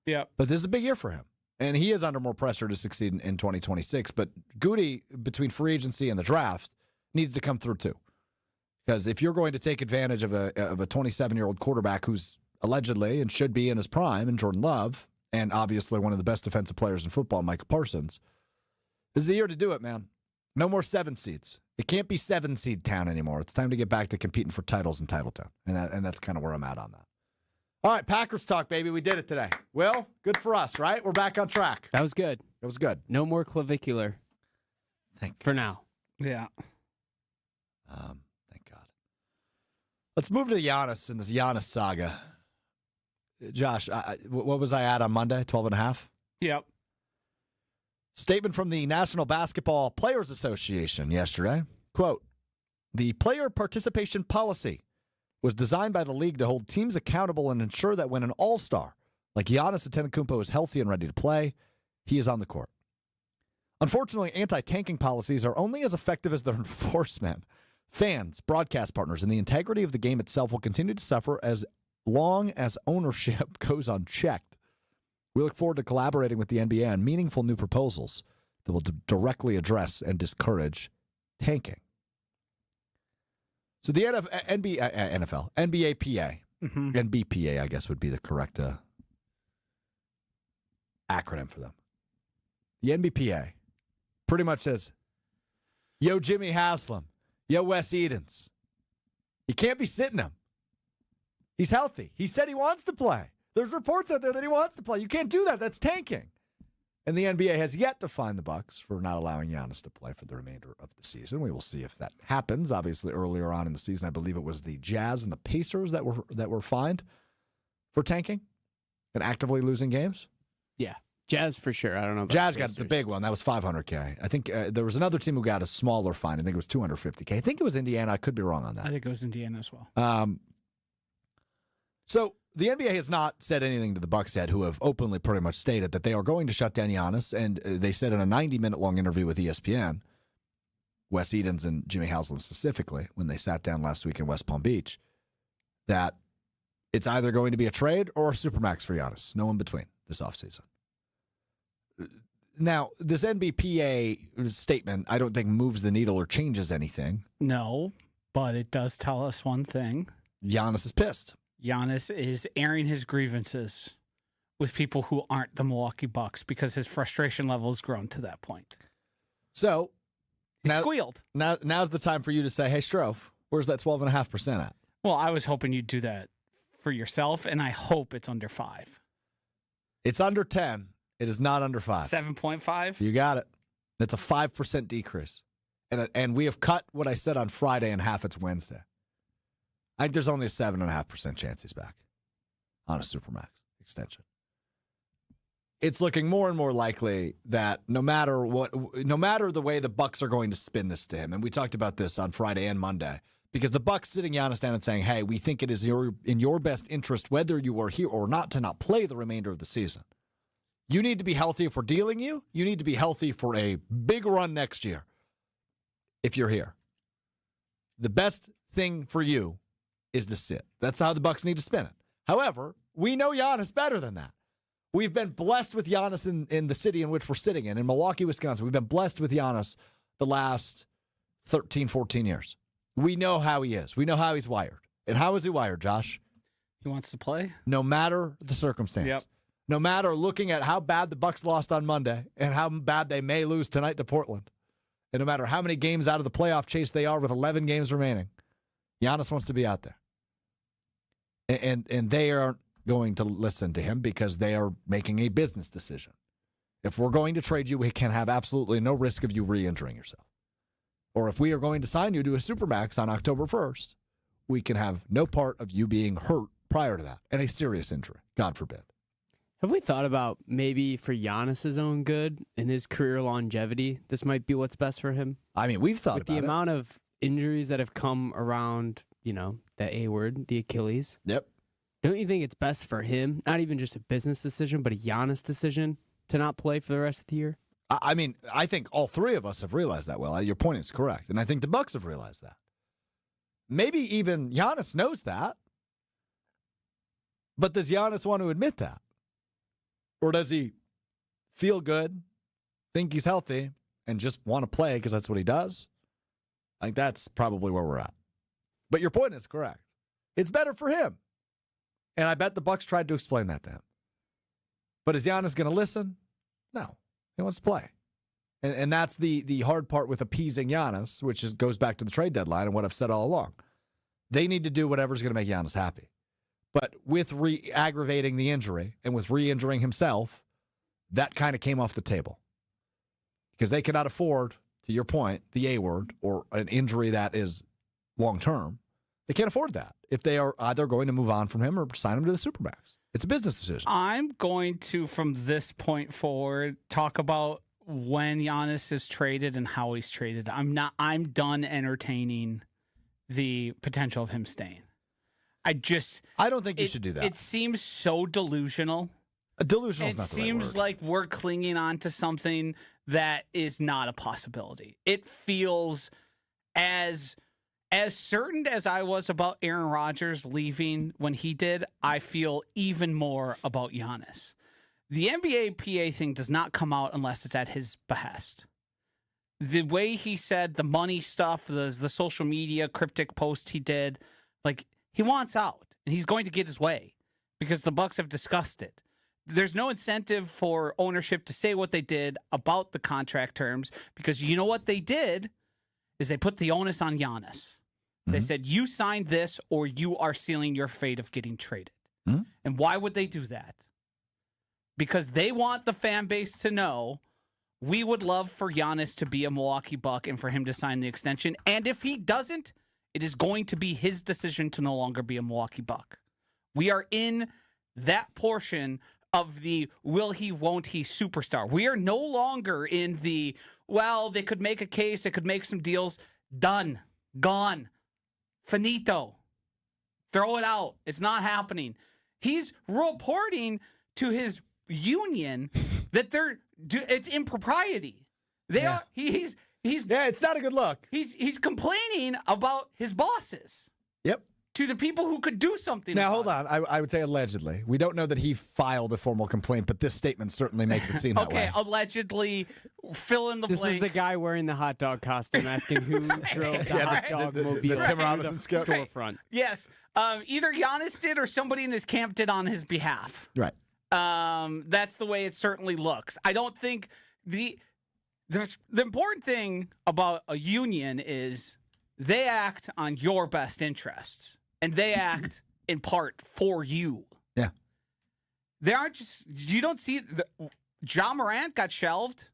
Speaker 1: Yeah.
Speaker 2: But this is a big year for him. And he is under more pressure to succeed in 2026. But Goody, between free agency and the draft, needs to come through too. Because if you're going to take advantage of a 27-year-old quarterback who's allegedly and should be in his prime, and Jordan Love, and obviously one of the best defensive players in football, Micah Parsons, this is the year to do it, man. No more 7 seeds. It can't be 7-seed town anymore. It's time to get back to competing for titles in Titletown. And that's kind of where I'm at on that. All right, Packers talk, baby. We did it today. Will, good for us, right? We're back on track.
Speaker 3: That was good.
Speaker 2: It was good.
Speaker 3: No more clavicular. For now.
Speaker 1: Yeah.
Speaker 2: Thank God. Let's move to Giannis and this Giannis saga. Josh, what was I at on Monday? 12.5?
Speaker 1: Yep.
Speaker 2: Statement from the National Basketball Players Association yesterday. Quote, the player participation policy was designed by the league to hold teams accountable and ensure that when an all-star like Giannis Antetokounmpo is healthy and ready to play, he is on the court. Unfortunately, anti-tanking policies are only as effective as their enforcement. Fans, broadcast partners, and the integrity of the game itself will continue to suffer as long as ownership goes unchecked. We look forward to collaborating with the NBA on meaningful new proposals that will directly address and discourage tanking. So the NBAPA, NBPA, I guess would be the correct acronym for them. The NBPA pretty much says, yo, Jimmy Haslam, yo, Wes Edens, you can't be sitting him. He's healthy. He said he wants to play. There's reports out there that he wants to play. You can't do that. That's tanking. And the NBA has yet to fine the Bucks for not allowing Giannis to play for the remainder of the season. We will see if that happens. Obviously, earlier on in the season, I believe it was the Jazz and the Pacers that were fined for tanking and actively losing games.
Speaker 3: Yeah. Jazz for sure. I don't know about
Speaker 2: Jazz got the big one. That was $500K. I think there was another team who got a smaller fine. I think it was $250K. I think it was Indiana. I could be wrong on that.
Speaker 1: I think it was Indiana as well.
Speaker 2: So the NBA has not said anything to the Bucks yet, who have openly pretty much stated that they are going to shut down Giannis. And they said in a 90-minute-long interview with ESPN, Wes Edens and Jimmy Haslam specifically, when they sat down last week in West Palm Beach, that it's either going to be a trade or a supermax for Giannis. No in between this offseason. Now, this NBPA statement, I don't think moves the needle or changes anything.
Speaker 1: No, but it does tell us one thing.
Speaker 2: Giannis is pissed.
Speaker 1: Giannis is airing his grievances with people who aren't the Milwaukee Bucks because his frustration level has grown to that point.
Speaker 2: So
Speaker 1: he squealed.
Speaker 2: Now's the time for you to say, hey, Strouf, where's that 12.5% at?
Speaker 1: Well, I was hoping you'd do that for yourself, and I hope it's under 5.
Speaker 2: It's under 10. It is not under 5.
Speaker 1: 7.5?
Speaker 2: You got it. That's a 5% decrease. And we have cut what I said on Friday in half. It's Wednesday. I think there's only a 7.5% chance he's back on a Supermax extension. It's looking more and more likely that no matter the way the Bucks are going to spin this to him, and we talked about this on Friday and Monday, because the Bucks sitting Giannis down and saying, hey, we think it is in your best interest, whether you are here or not, to not play the remainder of the season. You need to be healthy if we're dealing you. You need to be healthy for a big run next year if you're here. The best thing for you is to sit. That's how the Bucks need to spin it. However, we know Giannis better than that. We've been blessed with Giannis in the city in which we're sitting in Milwaukee, Wisconsin. We've been blessed with Giannis the last 13, 14 years. We know how he is. We know how he's wired. And how is he wired, Josh?
Speaker 1: He wants to play?
Speaker 2: No matter the circumstance.
Speaker 1: Yep.
Speaker 2: No matter looking at how bad the Bucks lost on Monday and how bad they may lose tonight to Portland, and no matter how many games out of the playoff chase they are with 11 games remaining, Giannis wants to be out there. And they aren't going to listen to him because they are making a business decision. If we're going to trade you, we can have absolutely no risk of you re-injuring yourself. Or if we are going to sign you to a Supermax on October 1st, we can have no part of you being hurt prior to that and a serious injury, God forbid.
Speaker 3: Have we thought about maybe for Giannis's own good and his career longevity, this might be what's best for him?
Speaker 2: I mean, we've thought
Speaker 3: with
Speaker 2: about
Speaker 3: the
Speaker 2: it.
Speaker 3: amount of injuries that have come around, the A word, the Achilles.
Speaker 2: Yep.
Speaker 3: Don't you think it's best for him, not even just a business decision, but a Giannis decision to not play for the rest of the year?
Speaker 2: I mean, I think all three of us have realized that. Well, your point is correct, and I think the Bucks have realized that. Maybe even Giannis knows that, but does Giannis want to admit that? Or does he feel good, think he's healthy, and just want to play because that's what he does? I think that's probably where we're at. But your point is correct. It's better for him. And I bet the Bucks tried to explain that to him. But is Giannis going to listen? No. He wants to play. And that's the hard part with appeasing Giannis, which goes back to the trade deadline and what I've said all along. They need to do whatever's going to make Giannis happy. But with aggravating the injury and with re-injuring himself, that kind of came off the table. Because they cannot afford, to your point, the A word or an injury that is long-term. They can't afford that if they are either going to move on from him or sign him to the Supermax. It's a business decision.
Speaker 1: I'm going to, from this point forward, talk about when Giannis is traded and how he's traded. I'm done entertaining the potential of him staying. I don't
Speaker 2: think you should do that.
Speaker 1: It seems so delusional.
Speaker 2: Delusional is not the right word.
Speaker 1: It seems like we're clinging on to something that is not a possibility. It feels as certain as I was about Aaron Rodgers leaving when he did, I feel even more about Giannis. The NBA PA thing does not come out unless it's at his behest. The way he said the money stuff, the social media cryptic post he did, like, he wants out, and he's going to get his way because the Bucks have discussed it. There's no incentive for ownership to say what they did about the contract terms because you know what they did is they put the onus on Giannis. They said, you signed this or you are sealing your fate of getting traded. Mm-hmm. And why would they do that? Because they want the fan base to know we would love for Giannis to be a Milwaukee Buck and for him to sign the extension. And if he doesn't, it is going to be his decision to no longer be a Milwaukee Buck. We are in that portion of the will he, won't he superstar. We are no longer in the, well, they could make a case, they could make some deals. Done. Gone. Finito. Throw it out. It's not happening. He's reporting to his union that it's impropriety. He's
Speaker 2: it's not a good look.
Speaker 1: He's complaining about his bosses.
Speaker 2: Yep.
Speaker 1: To the people who could do something.
Speaker 2: Now, hold on. I would say allegedly. We don't know that he filed a formal complaint, but this statement certainly makes it seem that way.
Speaker 1: Okay, allegedly, fill in the blank.
Speaker 3: This is the guy wearing the hot dog costume asking who drove the hot dog mobile
Speaker 2: the Tim
Speaker 3: to
Speaker 2: Robinson
Speaker 3: the
Speaker 2: skit.
Speaker 3: storefront.
Speaker 1: Yes. Either Giannis did or somebody in his camp did on his behalf.
Speaker 2: Right.
Speaker 1: That's the way it certainly looks. I don't think the important thing about a union is they act on your best interests. And they act in part for you.
Speaker 2: Yeah.
Speaker 1: They aren't just, you don't see, Ja Morant got shelved.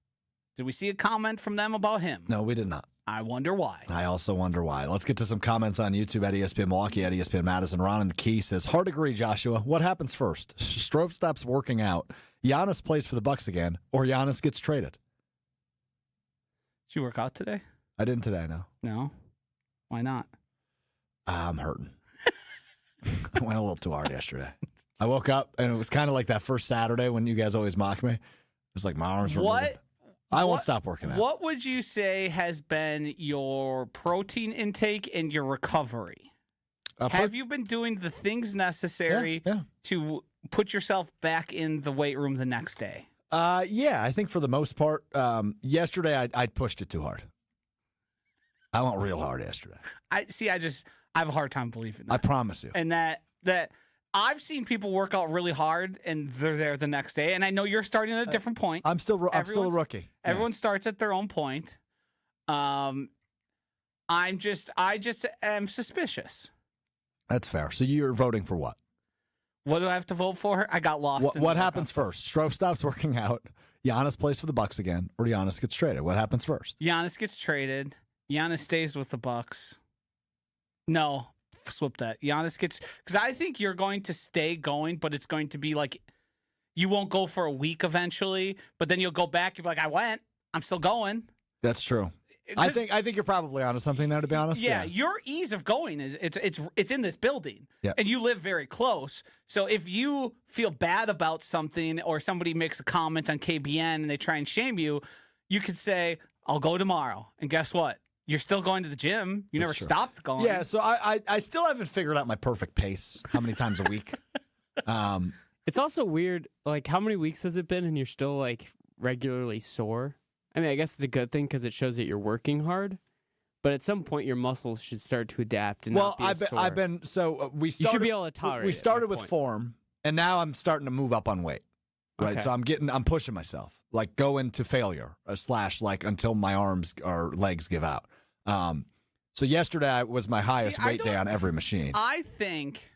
Speaker 1: Did we see a comment from them about him?
Speaker 2: No, we did not.
Speaker 1: I wonder why.
Speaker 2: I also wonder why. Let's get to some comments on YouTube at ESPN Milwaukee, at ESPN Madison. Ron in the Key says, hard agree, Joshua. What happens first? Strouf stops working out, Giannis plays for the Bucks again, or Giannis gets traded?
Speaker 1: Did you work out today?
Speaker 2: I didn't today, no.
Speaker 1: No? Why not?
Speaker 2: I'm hurting. I went a little too hard yesterday. I woke up, and it was kind of like that first Saturday when you guys always mock me. It was like my arms were moving. I won't stop working out.
Speaker 1: What would you say has been your protein intake and your recovery? Have you been doing the things necessary to put yourself back in the weight room the next day?
Speaker 2: Yeah, I think for the most part. Yesterday, I pushed it too hard. I went real hard yesterday.
Speaker 1: I have a hard time believing that.
Speaker 2: I promise you.
Speaker 1: And that I've seen people work out really hard and they're there the next day. And I know you're starting at a different point.
Speaker 2: I'm still a rookie.
Speaker 1: Everyone starts at their own point. I just am suspicious.
Speaker 2: That's fair. So you're voting for what?
Speaker 1: What do I have to vote for? I got lost.
Speaker 2: What happens first? Strouf stops working out. Giannis plays for the Bucks again, or Giannis gets traded. What happens first?
Speaker 1: Giannis gets traded. Giannis stays with the Bucks. No, flip that. Giannis gets, because I think you're going to stay going, but it's going to be like you won't go for a week eventually, but then you'll go back. You'll be like, I went. I'm still going.
Speaker 2: That's true. I think you're probably onto something there, to be honest.
Speaker 1: Yeah, your ease of going is it's in this building, and you live very close. So if you feel bad about something or somebody makes a comment on KBN and they try and shame you, you could say, "I'll go tomorrow." And guess what? You're still going to the gym. You never stopped going.
Speaker 2: Yeah, so I still haven't figured out my perfect pace. How many times a week?
Speaker 3: It's also weird. Like, how many weeks has it been, and you're still like regularly sore? I mean, I guess it's a good thing because it shows that you're working hard. But at some point, your muscles should start to adapt and not be as sore.
Speaker 2: I've been we started.
Speaker 3: You should be able to tolerate.
Speaker 2: We started with form, and now I'm starting to move up on weight. Right,
Speaker 3: Okay.
Speaker 2: so I'm pushing myself, like go into failure / like until my arms or legs give out. So yesterday was my highest weight day on every machine.
Speaker 1: I think.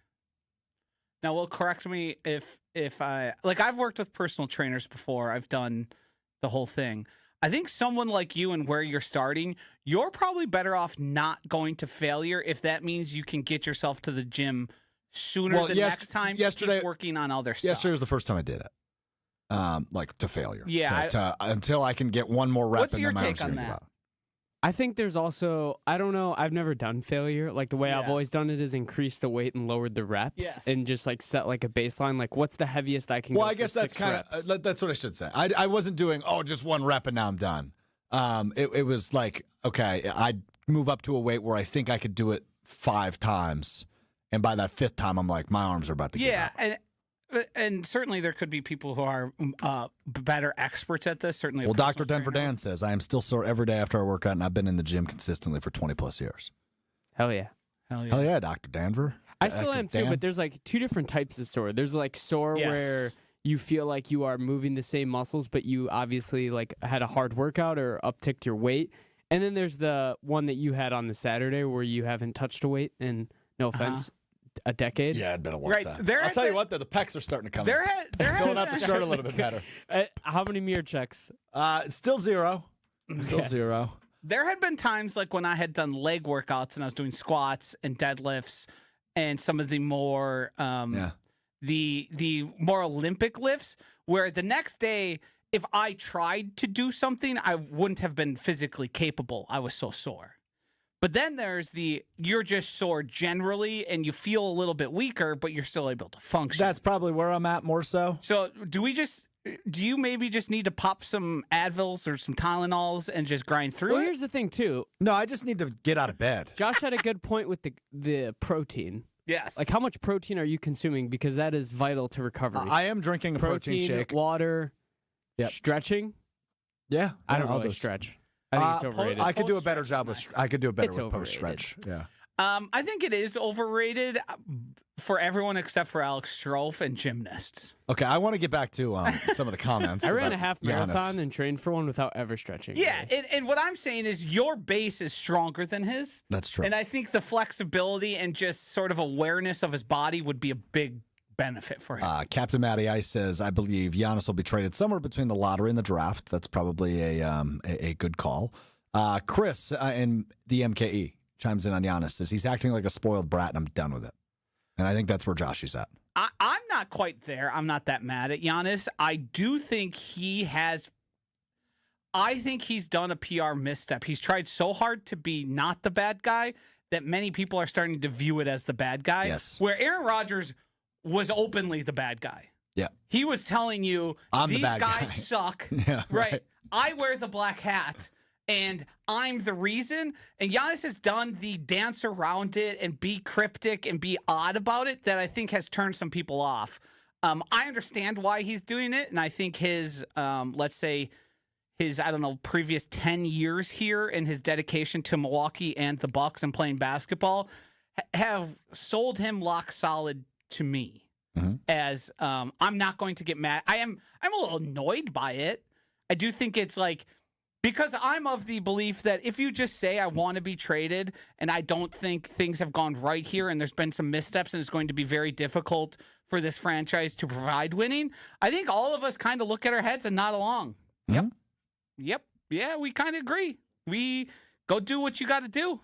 Speaker 1: Now, will correct me if I I've worked with personal trainers before. I've done the whole thing. I think someone like you and where you're starting, you're probably better off not going to failure if that means you can get yourself to the gym sooner the next time.
Speaker 2: Yesterday,
Speaker 1: keep working on other stuff.
Speaker 2: Yesterday was the first time I did it. Like to failure.
Speaker 1: Yeah.
Speaker 2: Until I can get one more rep.
Speaker 1: What's your take on that?
Speaker 3: I think there's also, I don't know, I've never done failure. Like the way I've always done it is increase the weight and lowered the reps and just like set like a baseline. Like what's the heaviest I can go
Speaker 2: I guess
Speaker 3: for
Speaker 2: that's kind of, that's what I should say. I wasn't doing, just one rep and now I'm done. It was like, okay, I'd move up to a weight where I think I could do it 5 times. And by that 5th time, I'm like, my arms are about to give out.
Speaker 1: And certainly there could be people who are better experts at this. Certainly,
Speaker 2: well, Dr. Denver Dan says, I am still sore every day after I work out, and I've been in the gym consistently for 20 plus years.
Speaker 3: Hell yeah.
Speaker 2: Hell yeah, Dr. Denver.
Speaker 3: I still am too, but there's like 2 different types of sore. There's like sore where you feel like you are moving the same muscles, but you obviously like had a hard workout or upticked your weight. And then there's the one that you had on the Saturday where you haven't touched a weight in, no offense, a decade.
Speaker 2: Yeah, it'd been a long time.
Speaker 1: I'll
Speaker 2: tell you what, though, the pecs are starting to come. They're filling out the shirt a little bit better.
Speaker 3: How many mirror checks?
Speaker 2: Still 0. Still 0.
Speaker 1: There had been times like when I had done leg workouts and I was doing squats and deadlifts and some of the more the more Olympic lifts where the next day, if I tried to do something, I wouldn't have been physically capable. I was so sore. But then there's you're just sore generally and you feel a little bit weaker, but you're still able to function.
Speaker 2: That's probably where I'm at more so.
Speaker 1: So do you maybe just need to pop some Advils or some Tylenols and just grind through it?
Speaker 3: Well, here's the thing, too.
Speaker 2: No, I just need to get out of bed.
Speaker 3: Josh had a good point with the protein.
Speaker 1: Yes.
Speaker 3: Like, how much protein are you consuming? Because that is vital to recovery.
Speaker 2: I am drinking a protein shake.
Speaker 3: Water, stretching.
Speaker 2: Yeah.
Speaker 3: I don't really stretch. I think it's overrated.
Speaker 2: I could do a better job with. I could do a better with
Speaker 3: overrated.
Speaker 2: post stretch. Yeah.
Speaker 1: I think it is overrated for everyone except for Alex Strouf and gymnasts.
Speaker 2: Okay, I want to get back to some of the comments.
Speaker 3: I ran a half marathon
Speaker 2: Giannis.
Speaker 3: and trained for one without ever stretching.
Speaker 1: Yeah, and what I'm saying is your base is stronger than his.
Speaker 2: That's true.
Speaker 1: And I think the flexibility and just sort of awareness of his body would be a big benefit for him.
Speaker 2: Captain Matty Ice says, I believe Giannis will be traded somewhere between the lottery and the draft. That's probably a good call. Chris in the MKE chimes in on Giannis. Says he's acting like a spoiled brat, and I'm done with it. And I think that's where Josh is at.
Speaker 1: I'm not quite there. I'm not that mad at Giannis. I do think I think he's done a PR misstep. He's tried so hard to be not the bad guy that many people are starting to view it as the bad guy.
Speaker 2: Yes.
Speaker 1: Where Aaron Rodgers was openly the bad guy.
Speaker 2: Yeah.
Speaker 1: He was telling you, these guys suck.
Speaker 2: Yeah, right.
Speaker 1: I wear the black hat, and I'm the reason. And Giannis has done the dance around it and be cryptic and be odd about it that I think has turned some people off. I understand why he's doing it, and I think his, let's say, his, previous 10 years here and his dedication to Milwaukee and the Bucks and playing basketball have sold him lock solid to me. Mm-hmm. As I'm not going to get mad. I'm a little annoyed by it. I do think it's because I'm of the belief that if you just say I want to be traded and I don't think things have gone right here and there's been some missteps and it's going to be very difficult for this franchise to provide winning, I think all of us kind of look at our heads and nod along. Mm-hmm. Yep. Yeah, we kind of agree. We go do what you got to do.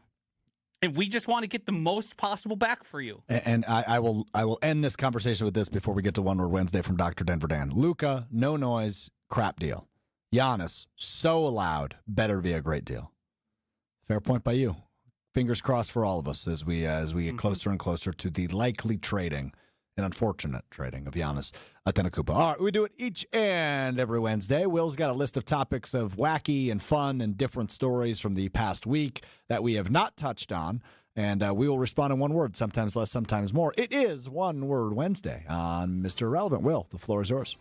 Speaker 1: And we just want to get the most possible back for you.
Speaker 2: And I will end this conversation with this before we get to One Word Wednesday from Dr. Denver Dan. Luka, no noise, crap deal. Giannis, so loud, better be a great deal. Fair point by you. Fingers crossed for all of us as we get closer and closer to the likely trading, an unfortunate trading of Giannis Antetokounmpo. All right, we do it each and every Wednesday. Will's got a list of topics of wacky and fun and different stories from the past week that we have not touched on, and we will respond in one word, sometimes less, sometimes more. It is One Word Wednesday on Mr. Irrelevant. Will, the floor is yours.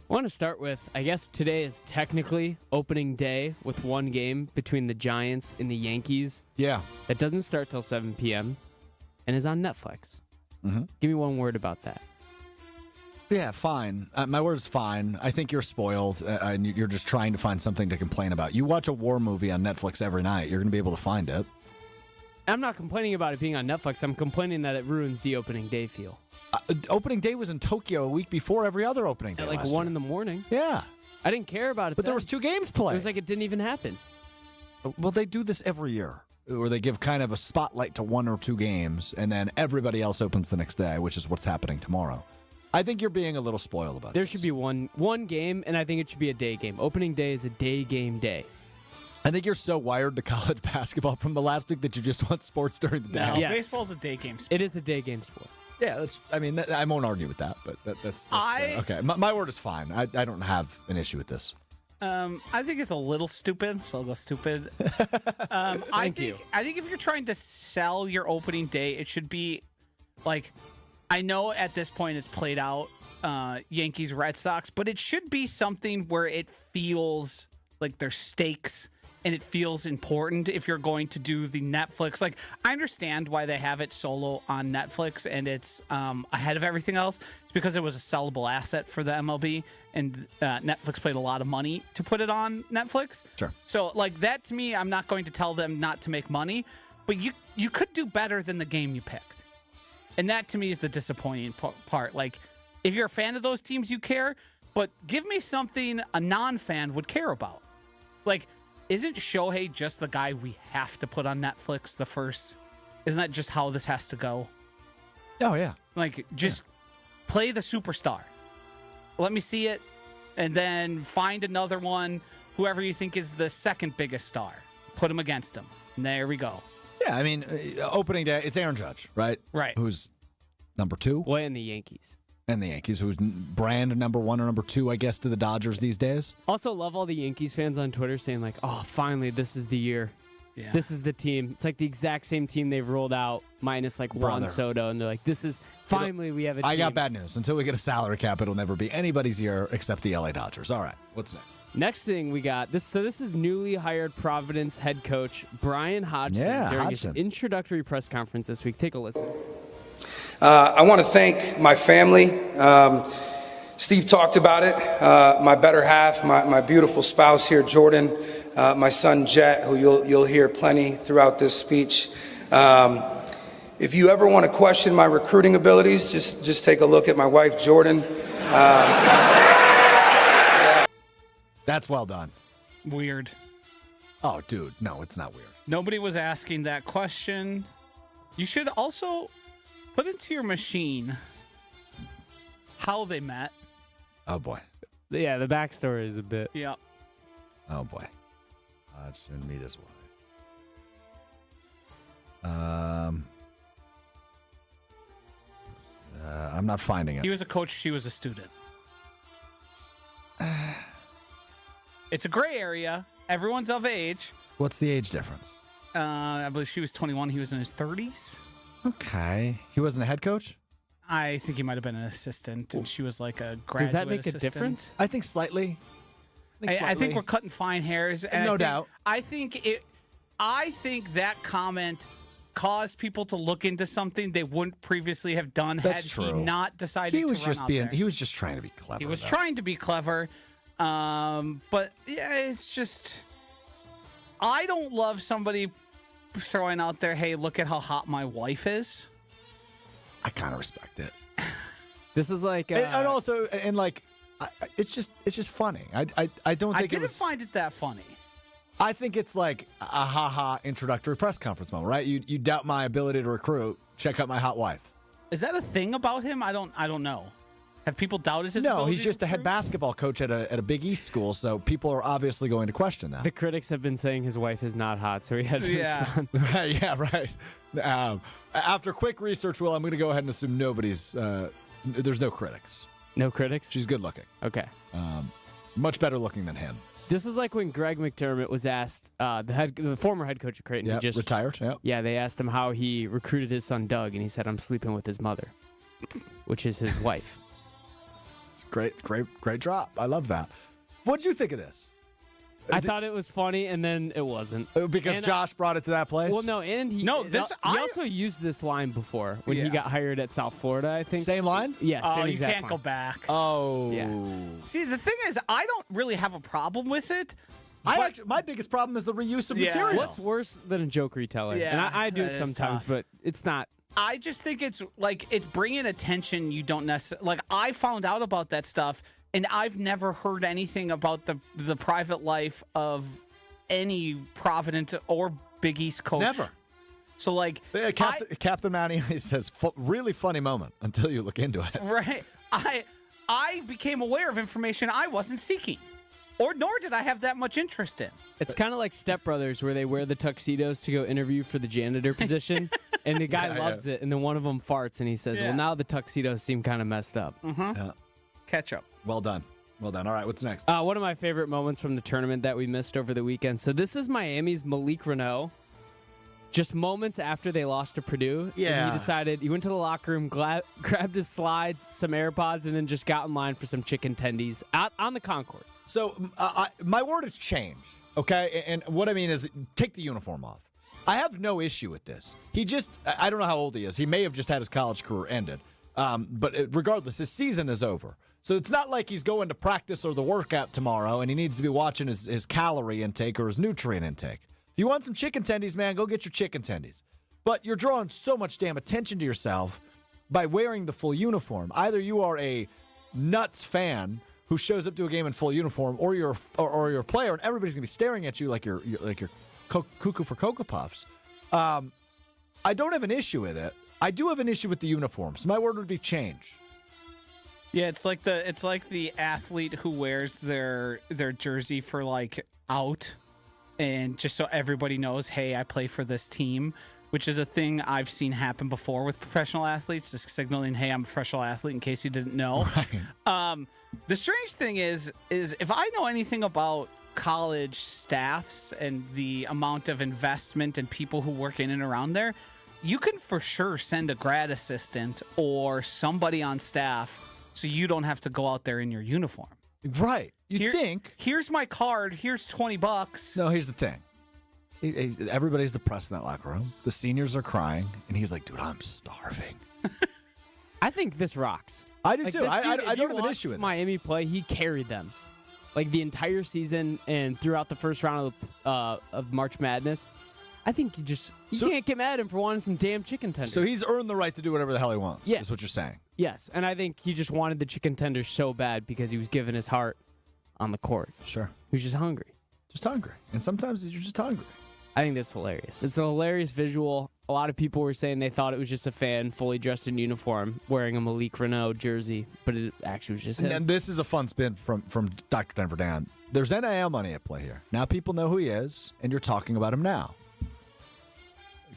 Speaker 3: I want to start with, I guess today is technically opening day with one game between the Giants and the Yankees.
Speaker 2: Yeah.
Speaker 3: That doesn't start till 7 p.m. and is on Netflix. Mm-hmm. Give me one word about that.
Speaker 2: Yeah, fine. My word is fine. I think you're spoiled, and you're just trying to find something to complain about. You watch a war movie on Netflix every night, you're going to be able to find it.
Speaker 3: I'm not complaining about it being on Netflix. I'm complaining that it ruins the opening day feel.
Speaker 2: Opening day was in Tokyo a week before every other opening day.
Speaker 3: At like 1 in the morning.
Speaker 2: Yeah.
Speaker 3: I didn't care about it
Speaker 2: But
Speaker 3: then.
Speaker 2: there was 2 games played.
Speaker 3: It was like it didn't even happen.
Speaker 2: Well, they do this every year, where they give kind of a spotlight to 1 or 2 games, and then everybody else opens the next day, which is what's happening tomorrow. I think you're being a little spoiled about
Speaker 3: There
Speaker 2: this.
Speaker 3: should be one game, and I think it should be a day game. Opening day is a day game day.
Speaker 2: I think you're so wired to college basketball from the last week that you just want sports during the day.
Speaker 1: No,
Speaker 3: Yes.
Speaker 1: baseball's a day game sport.
Speaker 3: It is a day game sport.
Speaker 2: Yeah, I won't argue with that, but that's okay. My word is fine. I don't have an issue with this.
Speaker 1: I think it's a little stupid, so I'll go stupid. I think if you're trying to sell your opening day, it should be I know at this point it's played out, Yankees, Red Sox, but it should be something where it feels like there's stakes and it feels important if you're going to do the Netflix. I understand why they have it solo on Netflix and it's ahead of everything else. It's because it was a sellable asset for the MLB, and Netflix paid a lot of money to put it on Netflix.
Speaker 2: Sure.
Speaker 1: So, that to me, I'm not going to tell them not to make money, but you could do better than the game you picked. And that, to me, is the disappointing part. If you're a fan of those teams, you care, but give me something a non-fan would care about. Isn't Shohei just the guy we have to put on Netflix the first? Isn't that just how this has to go?
Speaker 2: Oh, yeah.
Speaker 1: Play the superstar. Let me see it, and then find another one, whoever you think is the second biggest star. Put him against him. And there we go.
Speaker 2: Yeah, opening day, it's Aaron Judge, right?
Speaker 1: Right.
Speaker 2: Who's number 2?
Speaker 3: Well, and the Yankees.
Speaker 2: And the Yankees, who's brand number 1 or number 2, I guess, to the Dodgers these days.
Speaker 3: Also, love all the Yankees fans on Twitter saying, oh, finally, this is the year. Yeah. This is the team. It's the exact same team they've rolled out, minus Juan Soto. And they're like, this is, finally, we have a team.
Speaker 2: I got bad news. Until we get a salary cap, it'll never be anybody's year except the LA Dodgers. All right, what's next?
Speaker 3: Next thing we got, this is newly hired Providence head coach Brian Hodgson during his introductory press conference this week. Take a listen.
Speaker 4: I want to thank my family. Steve talked about it. My better half, my beautiful spouse here, Jordan, my son Jet, who you'll hear plenty throughout this speech. If you ever want to question my recruiting abilities, just take a look at my wife, Jordan.
Speaker 2: That's well done.
Speaker 1: Weird.
Speaker 2: Oh, dude, no, it's not weird.
Speaker 1: Nobody was asking that question. You should also put into your machine how they met.
Speaker 2: Oh, boy.
Speaker 3: Yeah, the backstory is a bit.
Speaker 1: Yeah.
Speaker 2: Oh, boy. Shouldn't meet his wife. I'm not finding it.
Speaker 1: He was a coach. She was a student. It's a gray area. Everyone's of age.
Speaker 2: What's the age difference?
Speaker 1: I believe she was 21. He was in his 30s.
Speaker 2: Okay. He wasn't a head coach?
Speaker 1: I think he might have been an assistant, and she was like a graduate
Speaker 3: Does that make
Speaker 1: assistant.
Speaker 3: a difference?
Speaker 2: I think slightly.
Speaker 1: I think we're cutting fine hairs. And
Speaker 2: No doubt.
Speaker 1: I think that comment caused people to look into something they wouldn't previously have done
Speaker 2: That's
Speaker 1: had he
Speaker 2: true.
Speaker 1: not decided
Speaker 2: He was
Speaker 1: to
Speaker 2: just
Speaker 1: run out
Speaker 2: being.
Speaker 1: there.
Speaker 2: He was just trying to be clever.
Speaker 1: He was
Speaker 2: though.
Speaker 1: trying to be clever. But yeah, it's just I don't love somebody throwing out there, "Hey, look at how hot my wife is."
Speaker 2: I kind of respect it.
Speaker 3: This is like.
Speaker 2: And also, it's just funny. I don't think
Speaker 1: I didn't
Speaker 2: it was.
Speaker 1: find it that funny.
Speaker 2: I think it's like a ha-ha introductory press conference moment, right? You doubt my ability to recruit. Check out my hot wife.
Speaker 1: Is that a thing about him? I don't know. Have people doubted his
Speaker 2: No,
Speaker 1: ability
Speaker 2: he's just
Speaker 1: to
Speaker 2: a head
Speaker 1: recruit?
Speaker 2: basketball coach at a Big East school, so people are obviously going to question that.
Speaker 3: The critics have been saying his wife is not hot, so he had to
Speaker 1: Yeah.
Speaker 3: respond.
Speaker 2: Right, yeah, right. After quick research, Will, I'm going to go ahead and assume there's no critics.
Speaker 3: No critics?
Speaker 2: She's good looking.
Speaker 3: Okay.
Speaker 2: Much better looking than him.
Speaker 3: This is like when Greg McDermott was asked, the former head coach of Creighton,
Speaker 2: Yeah,
Speaker 3: who just
Speaker 2: retired. Yeah.
Speaker 3: Yeah, they asked him how he recruited his son Doug, and he said, "I'm sleeping with his mother," which is his wife.
Speaker 2: It's great drop. I love that. What did you think of this?
Speaker 3: I thought it was funny, and then it wasn't.
Speaker 2: Because
Speaker 3: And,
Speaker 2: Josh brought it to that place?
Speaker 3: Well, no, and he also used this line before when he
Speaker 1: Yeah.
Speaker 3: got hired at South Florida, I think.
Speaker 2: Same line?
Speaker 3: Yeah,
Speaker 1: Oh,
Speaker 3: same
Speaker 1: you
Speaker 3: exact
Speaker 1: can't
Speaker 3: line.
Speaker 1: go back.
Speaker 2: Oh.
Speaker 3: Yeah.
Speaker 1: See, the thing is, I don't really have a problem with it.
Speaker 2: My biggest problem is the reuse of
Speaker 1: Yeah.
Speaker 2: material.
Speaker 3: What's worse than a joke reteller?
Speaker 1: Yeah,
Speaker 3: and I do
Speaker 1: that
Speaker 3: it
Speaker 1: is
Speaker 3: sometimes,
Speaker 1: tough.
Speaker 3: but it's not.
Speaker 1: I just think it's bringing attention you don't necessarily like. I found out about that stuff, and I've never heard anything about the private life of any Providence or Big East coach.
Speaker 2: Never.
Speaker 1: So like,
Speaker 2: Captain Manny says, really funny moment until you look into it.
Speaker 1: right? I became aware of information I wasn't seeking, nor did I have that much interest in.
Speaker 3: It's kind of like Step Brothers, where they wear the tuxedos to go interview for the janitor position, and the guy loves it, and then one of them farts, and he says,
Speaker 1: Yeah.
Speaker 3: "Well, now the tuxedos seem kind of messed up."
Speaker 2: Yeah.
Speaker 1: Catch up.
Speaker 2: Well done. All right, what's next?
Speaker 3: One of my favorite moments from the tournament that we missed over the weekend. So this is Miami's Malik Reneau. Just moments after they lost to Purdue,
Speaker 2: Yeah.
Speaker 3: he went to the locker room, grabbed his slides, some AirPods, and then just got in line for some chicken tendies out on the concourse.
Speaker 2: So my word has changed, okay? And what I mean is take the uniform off. I have no issue with this. I don't know how old he is. He may have just had his college career ended. But regardless, his season is over. So it's not like he's going to practice or the workout tomorrow and he needs to be watching his calorie intake or his nutrient intake. If you want some chicken tendies, man, go get your chicken tendies. But you're drawing so much damn attention to yourself by wearing the full uniform. Either you are a nuts fan who shows up to a game in full uniform, or you're a player, and everybody's gonna be staring at you like you're cuckoo for Cocoa Puffs. I don't have an issue with it. I do have an issue with the uniform. So my word would be change.
Speaker 1: Yeah, it's like the athlete who wears their jersey for like out, and just so everybody knows, hey, I play for this team, which is a thing I've seen happen before with professional athletes, just signaling, hey, I'm a professional athlete, in case you didn't know.
Speaker 2: Right.
Speaker 1: The strange thing is if I know anything about college staffs and the amount of investment and people who work in and around there, you can for sure send a grad assistant or somebody on staff so you don't have to go out there in your uniform.
Speaker 2: Right. You think.
Speaker 1: Here's my card. Here's $20.
Speaker 2: No, here's the thing. Everybody's depressed in that locker room. The seniors are crying, and he's like, dude, I'm starving.
Speaker 3: I think this rocks.
Speaker 2: I do
Speaker 3: Like,
Speaker 2: too.
Speaker 3: this
Speaker 2: I
Speaker 3: dude, if
Speaker 2: don't
Speaker 3: you
Speaker 2: have an
Speaker 3: watch
Speaker 2: issue with it.
Speaker 3: Miami play. He carried them, like the entire season and throughout the first round of March Madness. I think you can't get mad at him for wanting some damn chicken tenders.
Speaker 2: So he's earned the right to do whatever the hell he wants.
Speaker 3: Yeah.
Speaker 2: Is what you're saying.
Speaker 3: Yes, and I think he just wanted the chicken tenders so bad because he was giving his heart on the court.
Speaker 2: Sure.
Speaker 3: He was just hungry.
Speaker 2: Just hungry. And sometimes you're just hungry.
Speaker 3: I think that's hilarious. It's a hilarious visual. A lot of people were saying they thought it was just a fan fully dressed in uniform wearing a Malik Renaud jersey, but it actually was just him.
Speaker 2: And this is a fun spin from Dr. Denver Dan. There's NIL money at play here. Now people know who he is, and you're talking about him now.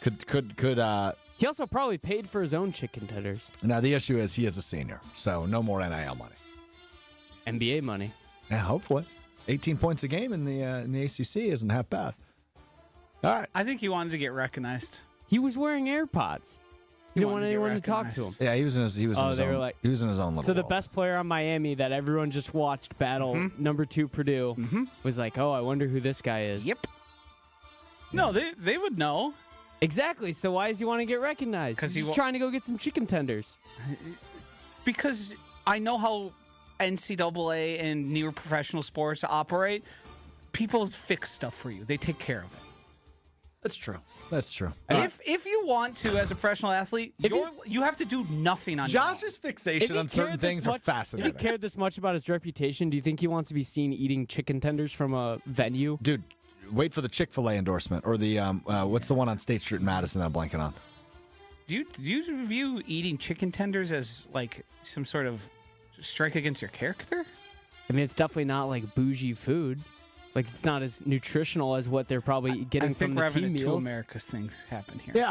Speaker 2: Could
Speaker 3: He also probably paid for his own chicken tenders.
Speaker 2: Now the issue is he is a senior, so no more NIL money.
Speaker 3: NBA money.
Speaker 2: Yeah, hopefully. 18 points a game in the ACC isn't half bad. All right.
Speaker 1: I think he wanted to get recognized.
Speaker 3: He was wearing AirPods. He didn't want
Speaker 1: wanted to get
Speaker 3: anyone to talk to him.
Speaker 1: recognized.
Speaker 2: Yeah, he was in his own little
Speaker 3: So the
Speaker 2: world.
Speaker 3: best player on Miami that everyone just watched battle number 2 Purdue was like, oh, I wonder who this guy is.
Speaker 1: Yep. No, they would know.
Speaker 3: Exactly. So why does he want to get recognized?
Speaker 1: 'Cause
Speaker 3: He's
Speaker 1: he
Speaker 3: trying to go get some chicken tenders.
Speaker 1: Because I know how NCAA and newer professional sports operate. People fix stuff for you. They take care of it.
Speaker 2: That's true. That's true.
Speaker 1: If you want to, as a professional athlete, you have to do nothing on your own.
Speaker 2: Josh's fixation on certain things are fascinating.
Speaker 3: If he cared this much about his reputation, do you think he wants to be seen eating chicken tenders from a venue?
Speaker 2: Dude, wait for the Chick-fil-A endorsement or the what's the one on State Street in Madison that I'm blanking on?
Speaker 1: Do you view eating chicken tenders as like some sort of strike against your character?
Speaker 3: I mean, it's definitely not like bougie food. Like, it's not as nutritional as what they're probably getting from the team
Speaker 1: I think we're having a Two
Speaker 3: meals.
Speaker 1: Americas thing happen here.
Speaker 2: Yeah,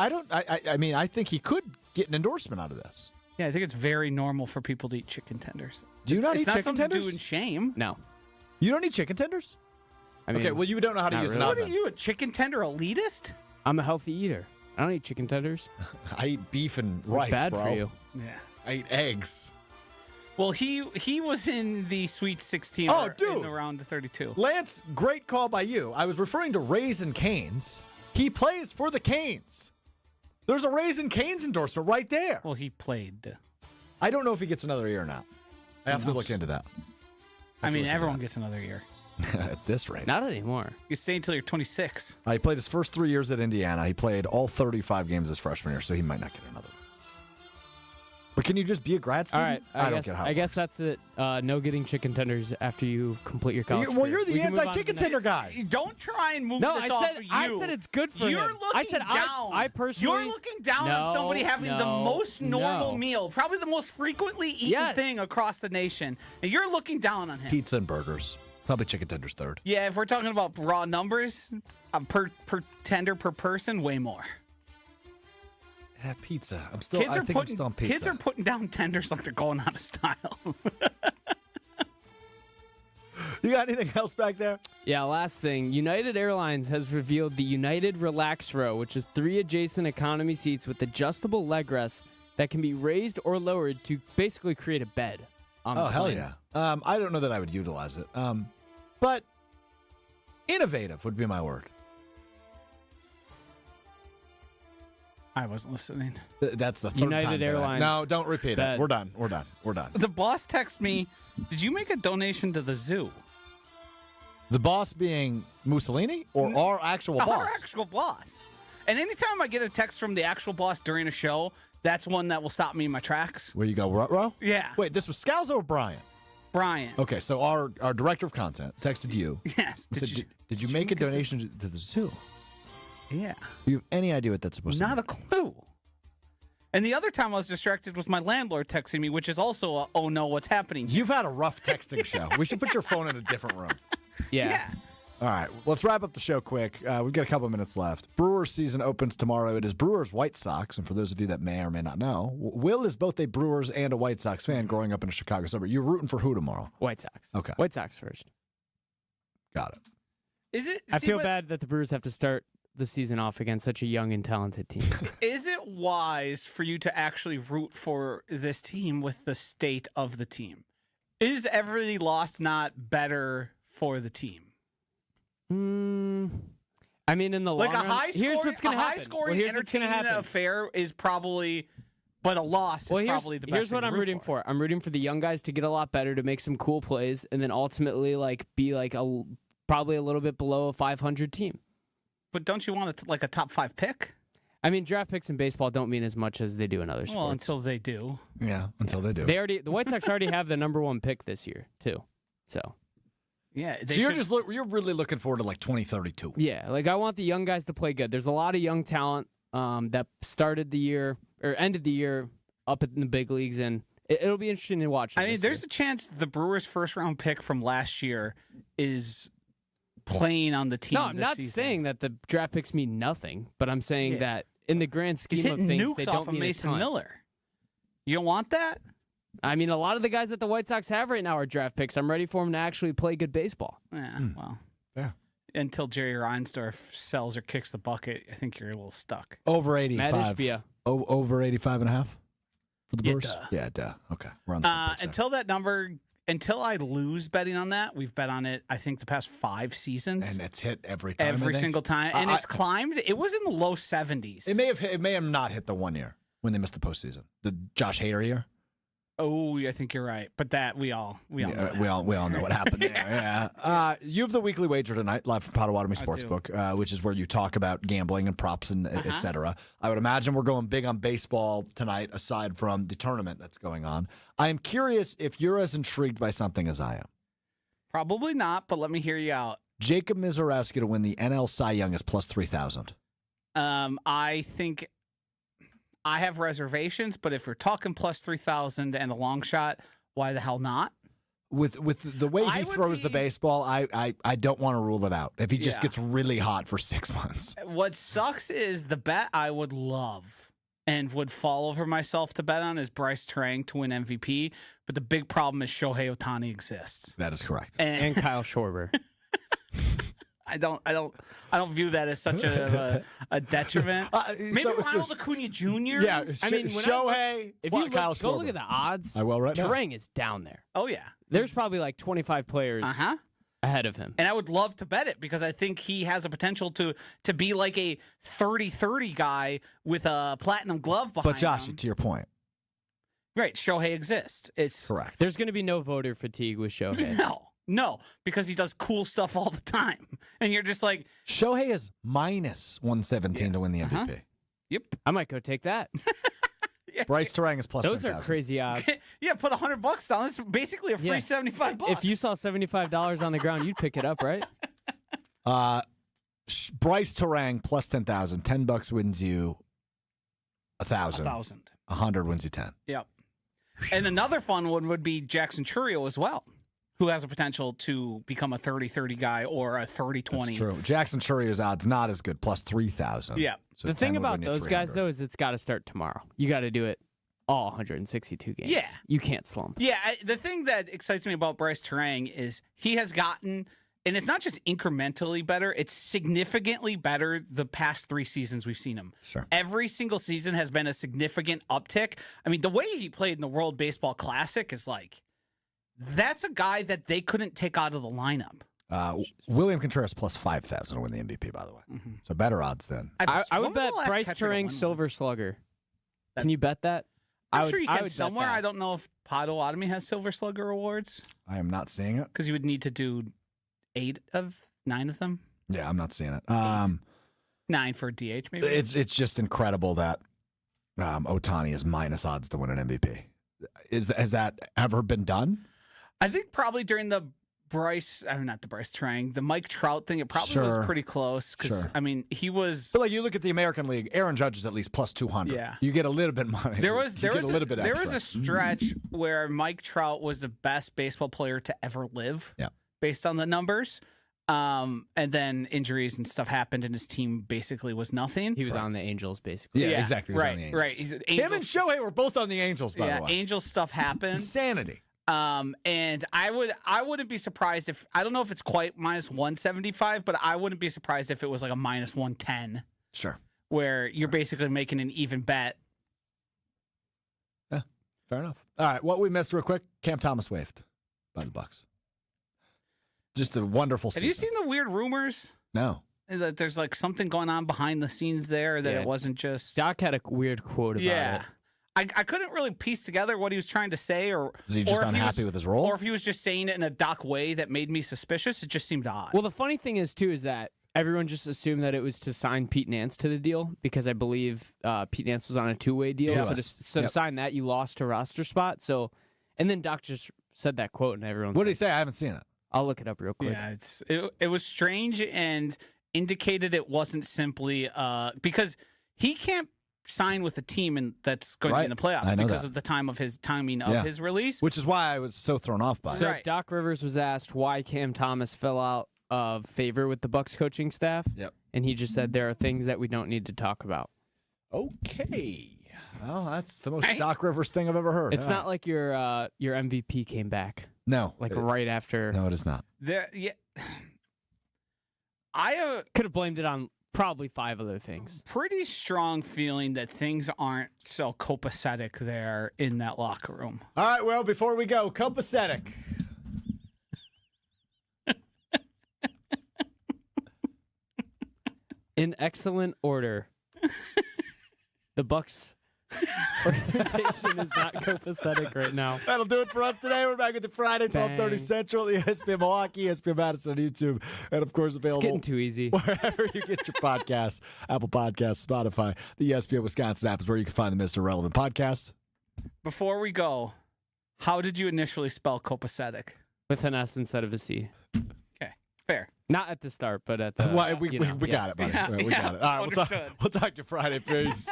Speaker 2: I mean, I think he could get an endorsement out of this.
Speaker 1: Yeah, I think it's very normal for people to eat chicken tenders.
Speaker 2: Do you not eat
Speaker 1: It's not
Speaker 2: chicken
Speaker 1: something to
Speaker 2: tenders?
Speaker 1: do in shame.
Speaker 3: No.
Speaker 2: You don't eat chicken tenders?
Speaker 3: I mean,
Speaker 2: Okay, well, you don't know how to
Speaker 3: not
Speaker 2: use
Speaker 3: really.
Speaker 2: an
Speaker 1: What are
Speaker 2: oven.
Speaker 1: you, a chicken tender elitist?
Speaker 3: I'm a healthy eater. I don't eat chicken tenders.
Speaker 2: I eat beef and
Speaker 3: It's
Speaker 2: rice,
Speaker 3: bad
Speaker 2: bro.
Speaker 3: for you.
Speaker 1: Yeah.
Speaker 2: I eat eggs.
Speaker 1: Well, he was in the Sweet 16
Speaker 2: Oh,
Speaker 1: or
Speaker 2: dude.
Speaker 1: in the round of 32.
Speaker 2: Lance, great call by you. I was referring to Raisin Canes. He plays for the Canes. There's a Raisin Canes endorsement right there.
Speaker 1: Well, he played.
Speaker 2: I don't know if he gets another year or not. I have to
Speaker 1: knows?
Speaker 2: look into that.
Speaker 1: I mean, everyone gets another year.
Speaker 2: At this rate.
Speaker 3: Not anymore.
Speaker 1: You stay until you're 26.
Speaker 2: He played his first 3 years at Indiana. He played all 35 games his freshman year, so he might not get another one. But can you just be a grad
Speaker 3: All
Speaker 2: student?
Speaker 3: right.
Speaker 2: I don't get how it
Speaker 3: I guess
Speaker 2: works.
Speaker 3: that's it. No getting chicken tenders after you complete your college
Speaker 2: Well,
Speaker 3: career.
Speaker 2: you're the
Speaker 3: We can move on to
Speaker 2: anti-chicken
Speaker 3: the
Speaker 2: tender guy.
Speaker 1: Don't try and move
Speaker 3: No,
Speaker 1: this
Speaker 3: I
Speaker 1: off
Speaker 3: said
Speaker 1: of you.
Speaker 3: I said it's good for
Speaker 1: You're
Speaker 3: him.
Speaker 1: looking
Speaker 3: I said
Speaker 1: down.
Speaker 3: I personally.
Speaker 1: You're looking down on somebody having the
Speaker 3: no,
Speaker 1: most normal
Speaker 3: no.
Speaker 1: meal, probably the most frequently eaten
Speaker 3: Yes.
Speaker 1: thing across the nation, and you're looking down on him.
Speaker 2: Pizza and burgers. Probably chicken tenders third.
Speaker 1: Yeah, if we're talking about raw numbers, per tender per person, way more.
Speaker 2: Yeah, pizza. I'm still on pizza.
Speaker 1: Kids are putting down tenders like they're going out of style.
Speaker 2: You got anything else back there?
Speaker 3: Yeah, last thing. United Airlines has revealed the United Relax Row, which is 3 adjacent economy seats with adjustable leg rests that can be raised or lowered to basically create a bed on the
Speaker 2: Oh, hell
Speaker 3: plane.
Speaker 2: yeah. I don't know that I would utilize it. But innovative would be my word.
Speaker 1: I wasn't listening.
Speaker 2: That's the third
Speaker 3: United
Speaker 2: time.
Speaker 3: Airlines
Speaker 2: No, don't repeat
Speaker 3: bed.
Speaker 2: it. We're done.
Speaker 1: The boss texted me, "Did you make a donation to the zoo?"
Speaker 2: The boss being Mussolini or our actual boss?
Speaker 1: Our actual boss. And anytime I get a text from the actual boss during a show, that's one that will stop me in my tracks.
Speaker 2: Where you go, Ruh-roh?
Speaker 1: Yeah.
Speaker 2: Wait, this was Scalzo or Brian?
Speaker 1: Brian.
Speaker 2: Okay, so our director of content texted you.
Speaker 1: Yes.
Speaker 2: and said, did you make a donation to the zoo?
Speaker 1: Yeah.
Speaker 2: Do you have any idea what that's supposed to
Speaker 1: Not
Speaker 2: mean?
Speaker 1: a clue. And the other time I was distracted was my landlord texting me, which is also a, oh no, what's happening here?
Speaker 2: You've had a rough texting show. We should put your phone in a different room.
Speaker 3: Yeah.
Speaker 2: All right, let's wrap up the show quick. We've got a couple minutes left. Brewers season opens tomorrow. It is Brewers White Sox, and for those of you that may or may not know, Will is both a Brewers and a White Sox fan growing up in a Chicago suburb. You're rooting for who tomorrow?
Speaker 3: White Sox.
Speaker 2: Okay.
Speaker 3: White Sox first.
Speaker 2: Got it.
Speaker 1: Is it?
Speaker 3: I
Speaker 1: see,
Speaker 3: feel
Speaker 1: but
Speaker 3: bad that the Brewers have to start the season off against such a young and talented team.
Speaker 1: Is it wise for you to actually root for this team with the state of the team? Is every loss not better for the team?
Speaker 3: I mean, in the
Speaker 1: Like
Speaker 3: long
Speaker 1: a
Speaker 3: run,
Speaker 1: high
Speaker 3: here's
Speaker 1: scoring,
Speaker 3: what's going to happen.
Speaker 1: high-scoring,
Speaker 3: Here's what's gonna
Speaker 1: entertaining
Speaker 3: happen.
Speaker 1: affair is probably, but a loss is probably the best.
Speaker 3: Here's
Speaker 1: thing
Speaker 3: what
Speaker 1: to
Speaker 3: I'm
Speaker 1: root
Speaker 3: rooting for. I'm rooting for the young guys to get a lot better, to make some cool plays, and then ultimately like be like probably a little bit below a 500 team.
Speaker 1: But don't you want like a top 5 pick?
Speaker 3: I mean, draft picks in baseball don't mean as much as they do in other sports.
Speaker 1: Well, until they do.
Speaker 2: Yeah, until they do.
Speaker 3: The White Sox already have the #1 pick this year too. So
Speaker 1: Yeah.
Speaker 2: So you're really looking forward to like 2032.
Speaker 3: Yeah, like I want the young guys to play good. There's a lot of young talent that started the year or ended the year up in the big leagues, and it'll be interesting to watch.
Speaker 1: I mean, there's a chance the Brewers' first-round pick from last year is playing on the team.
Speaker 3: No, I'm not saying that the draft picks mean nothing, but I'm saying that in the grand scheme of things,
Speaker 1: nukes
Speaker 3: they
Speaker 1: off
Speaker 3: don't
Speaker 1: of
Speaker 3: mean
Speaker 1: Mason
Speaker 3: a ton.
Speaker 1: Miller. You don't want that?
Speaker 3: I mean, a lot of the guys that the White Sox have right now are draft picks. I'm ready for them to actually play good baseball.
Speaker 1: Yeah, well.
Speaker 2: Yeah.
Speaker 1: Until Jerry Reinsdorf sells or kicks the bucket, I think you're a little stuck.
Speaker 2: Over 85.
Speaker 3: Matt Ishbia.
Speaker 2: Over 85 and a half for the Brewers?
Speaker 1: duh.
Speaker 2: Yeah, duh. Okay. We're on the same page there.
Speaker 1: Until that number, until I lose betting on that, we've bet on it, I think, the past 5 seasons.
Speaker 2: And it's hit every time.
Speaker 1: Every single time. And it's climbed. It was in the low 70s.
Speaker 2: It may have not hit the 1 year when they missed the postseason. The Josh Hader year.
Speaker 1: Oh, I think you're right. But that we all know.
Speaker 2: We all know what happened there. Yeah. You have the weekly wager tonight, live from Potawatomi Sportsbook, which is where you talk about gambling and props and et cetera. I would imagine we're going big on baseball tonight, aside from the tournament that's going on. I am curious if you're as intrigued by something as I am.
Speaker 1: Probably not, but let me hear you out.
Speaker 2: Jacob Mizorowski to win the NL Cy Young is plus 3,000.
Speaker 1: I think I have reservations, but if we're talking plus 3,000 and a long shot, why the hell not?
Speaker 2: With the way he throws the baseball, I don't want to rule it out. If he just gets really hot for 6 months.
Speaker 1: What sucks is the bet I would love and would fall over myself to bet on is Bryce Terang to win MVP. But the big problem is Shohei Ohtani exists.
Speaker 2: That is correct.
Speaker 3: And Kyle Schwarber.
Speaker 1: I don't view that as such a detriment. Maybe Ronald Acuna Jr.
Speaker 2: Yeah,
Speaker 3: I mean,
Speaker 2: Shohei.
Speaker 3: If you
Speaker 2: Kyle
Speaker 3: go
Speaker 2: Schwarber.
Speaker 3: look at the odds,
Speaker 2: I will right now.
Speaker 3: Terang is down there.
Speaker 1: Oh yeah,
Speaker 3: There's probably like 25 players ahead of him.
Speaker 1: And I would love to bet it because I think he has a potential to be like a 30-30 guy with a platinum glove behind him.
Speaker 2: But Josh, to your point.
Speaker 1: Right, Shohei exists. It's
Speaker 2: correct.
Speaker 3: There's going to be no voter fatigue with Shohei.
Speaker 1: No, because he does cool stuff all the time. And you're just like...
Speaker 2: Shohei is minus 117 to win the MVP.
Speaker 1: Yep.
Speaker 3: I might go take that.
Speaker 2: Bryce Terang is plus
Speaker 3: Those
Speaker 2: 10,000.
Speaker 3: are crazy odds.
Speaker 1: Yeah, put $100 down. It's basically a free $75.
Speaker 3: If you saw $75 on the ground, you'd pick it up, right?
Speaker 2: Bryce Terang plus 10,000. $10 wins you 1,000. 100 wins you 10.
Speaker 1: Yep. And another fun one would be Jackson Chourio as well, who has a potential to become a 30-30 guy or a 30-20.
Speaker 2: That's true. Jackson Chourio's odds not as good, plus 3,000.
Speaker 1: Yeah.
Speaker 2: So
Speaker 3: the
Speaker 2: 10
Speaker 3: thing
Speaker 2: would
Speaker 3: about
Speaker 2: win you
Speaker 3: those guys,
Speaker 2: 300.
Speaker 3: though, is it's got to start tomorrow. You got to do it all 162 games.
Speaker 1: Yeah.
Speaker 3: You can't slump.
Speaker 1: Yeah, the thing that excites me about Bryce Terang is he has gotten, and it's not just incrementally better, it's significantly better the past 3 seasons we've seen him.
Speaker 2: Sure.
Speaker 1: Every single season has been a significant uptick. I mean, the way he played in the World Baseball Classic is like, that's a guy that they couldn't take out of the lineup.
Speaker 2: William Contreras plus 5,000 to win the MVP, by the way. Mm-hmm. So better odds then.
Speaker 3: I would bet Bryce Terang Silver Slugger. Can you bet that?
Speaker 1: I'm sure you can somewhere. I don't know if Potawatomi has Silver Slugger awards.
Speaker 2: I am not seeing it.
Speaker 1: Because you would need to do 9 of them.
Speaker 2: Yeah, I'm not seeing it.
Speaker 1: 9 for DH, maybe.
Speaker 2: It's just incredible that Ohtani is minus odds to win an MVP. Has that ever been done?
Speaker 1: I think probably during the the Mike Trout thing, it probably was pretty close. Because, I mean, he was...
Speaker 2: But, like, you look at the American League, Aaron Judge is at least plus 200.
Speaker 1: Yeah.
Speaker 2: You get a little bit of money.
Speaker 1: There was
Speaker 2: extra.
Speaker 1: a stretch where Mike Trout was the best baseball player to ever live, based on the numbers. And then injuries and stuff happened, and his team basically was nothing.
Speaker 3: He was on the Angels, basically.
Speaker 2: Yeah, exactly. He was on the Angels.
Speaker 1: Right.
Speaker 2: Him and Shohei were both on the Angels, by the way.
Speaker 1: Angels stuff happened.
Speaker 2: Insanity.
Speaker 1: And I wouldn't be surprised if, I don't know if it's quite minus 175, but I wouldn't be surprised if it was like a minus 110.
Speaker 2: Sure.
Speaker 1: Where you're basically making an even bet.
Speaker 2: Yeah, fair enough. All right, what we missed real quick, Cam Thomas waived by the Bucks. Just a wonderful season.
Speaker 1: Have you seen the weird rumors?
Speaker 2: No.
Speaker 1: That there's like something going on behind the scenes there, that it wasn't just...
Speaker 3: Doc had a weird quote about it.
Speaker 1: I couldn't really piece together what he was trying to say, or
Speaker 2: is he just unhappy with his role,
Speaker 1: or if he was just saying it in a Doc way that made me suspicious. It just seemed odd.
Speaker 3: Well, the funny thing is too is that everyone just assumed that it was to sign Pete Nance to the deal because I believe Pete Nance was on a 2-way deal.
Speaker 2: Yeah.
Speaker 3: So to sign that, you lost a roster spot. So, and then Doc just said that quote, and everyone.
Speaker 2: What did he say? I haven't seen it.
Speaker 3: I'll look it up real quick.
Speaker 1: Yeah, it was strange and indicated it wasn't simply because he can't sign with a team that's going to be in the playoffs because of the timing of his release.
Speaker 2: Which is why I was so thrown off by it.
Speaker 3: So Doc Rivers was asked why Cam Thomas fell out of favor with the Bucs coaching staff.
Speaker 2: Yep.
Speaker 3: And he just said there are things that we don't need to talk about.
Speaker 2: Okay. Well, that's the most Doc Rivers thing I've ever heard.
Speaker 3: It's not like your MVP came back.
Speaker 2: No.
Speaker 3: Right after.
Speaker 2: No, it is not.
Speaker 1: I
Speaker 3: could have blamed it on probably 5 other things.
Speaker 1: Pretty strong feeling that things aren't so copacetic there in that locker room.
Speaker 2: All right, well, before we go, copacetic.
Speaker 3: In excellent order. The Bucs organization is not copacetic right now.
Speaker 2: That'll do it for us today. We're back with the Friday, 12:30 Central, ESPN Milwaukee, ESPN Madison on YouTube, and of course available.
Speaker 3: It's getting too easy.
Speaker 2: Wherever you get your podcasts, Apple Podcasts, Spotify, the ESPN Wisconsin app is where you can find the Mr. Relevant podcast.
Speaker 1: Before we go, how did you initially spell copacetic?
Speaker 3: With an S instead of a C.
Speaker 1: Okay, fair.
Speaker 3: Not at the start, but at the.
Speaker 2: We got it, buddy.
Speaker 1: Yeah,
Speaker 2: we got it. All right, we'll talk to you Friday. Peace.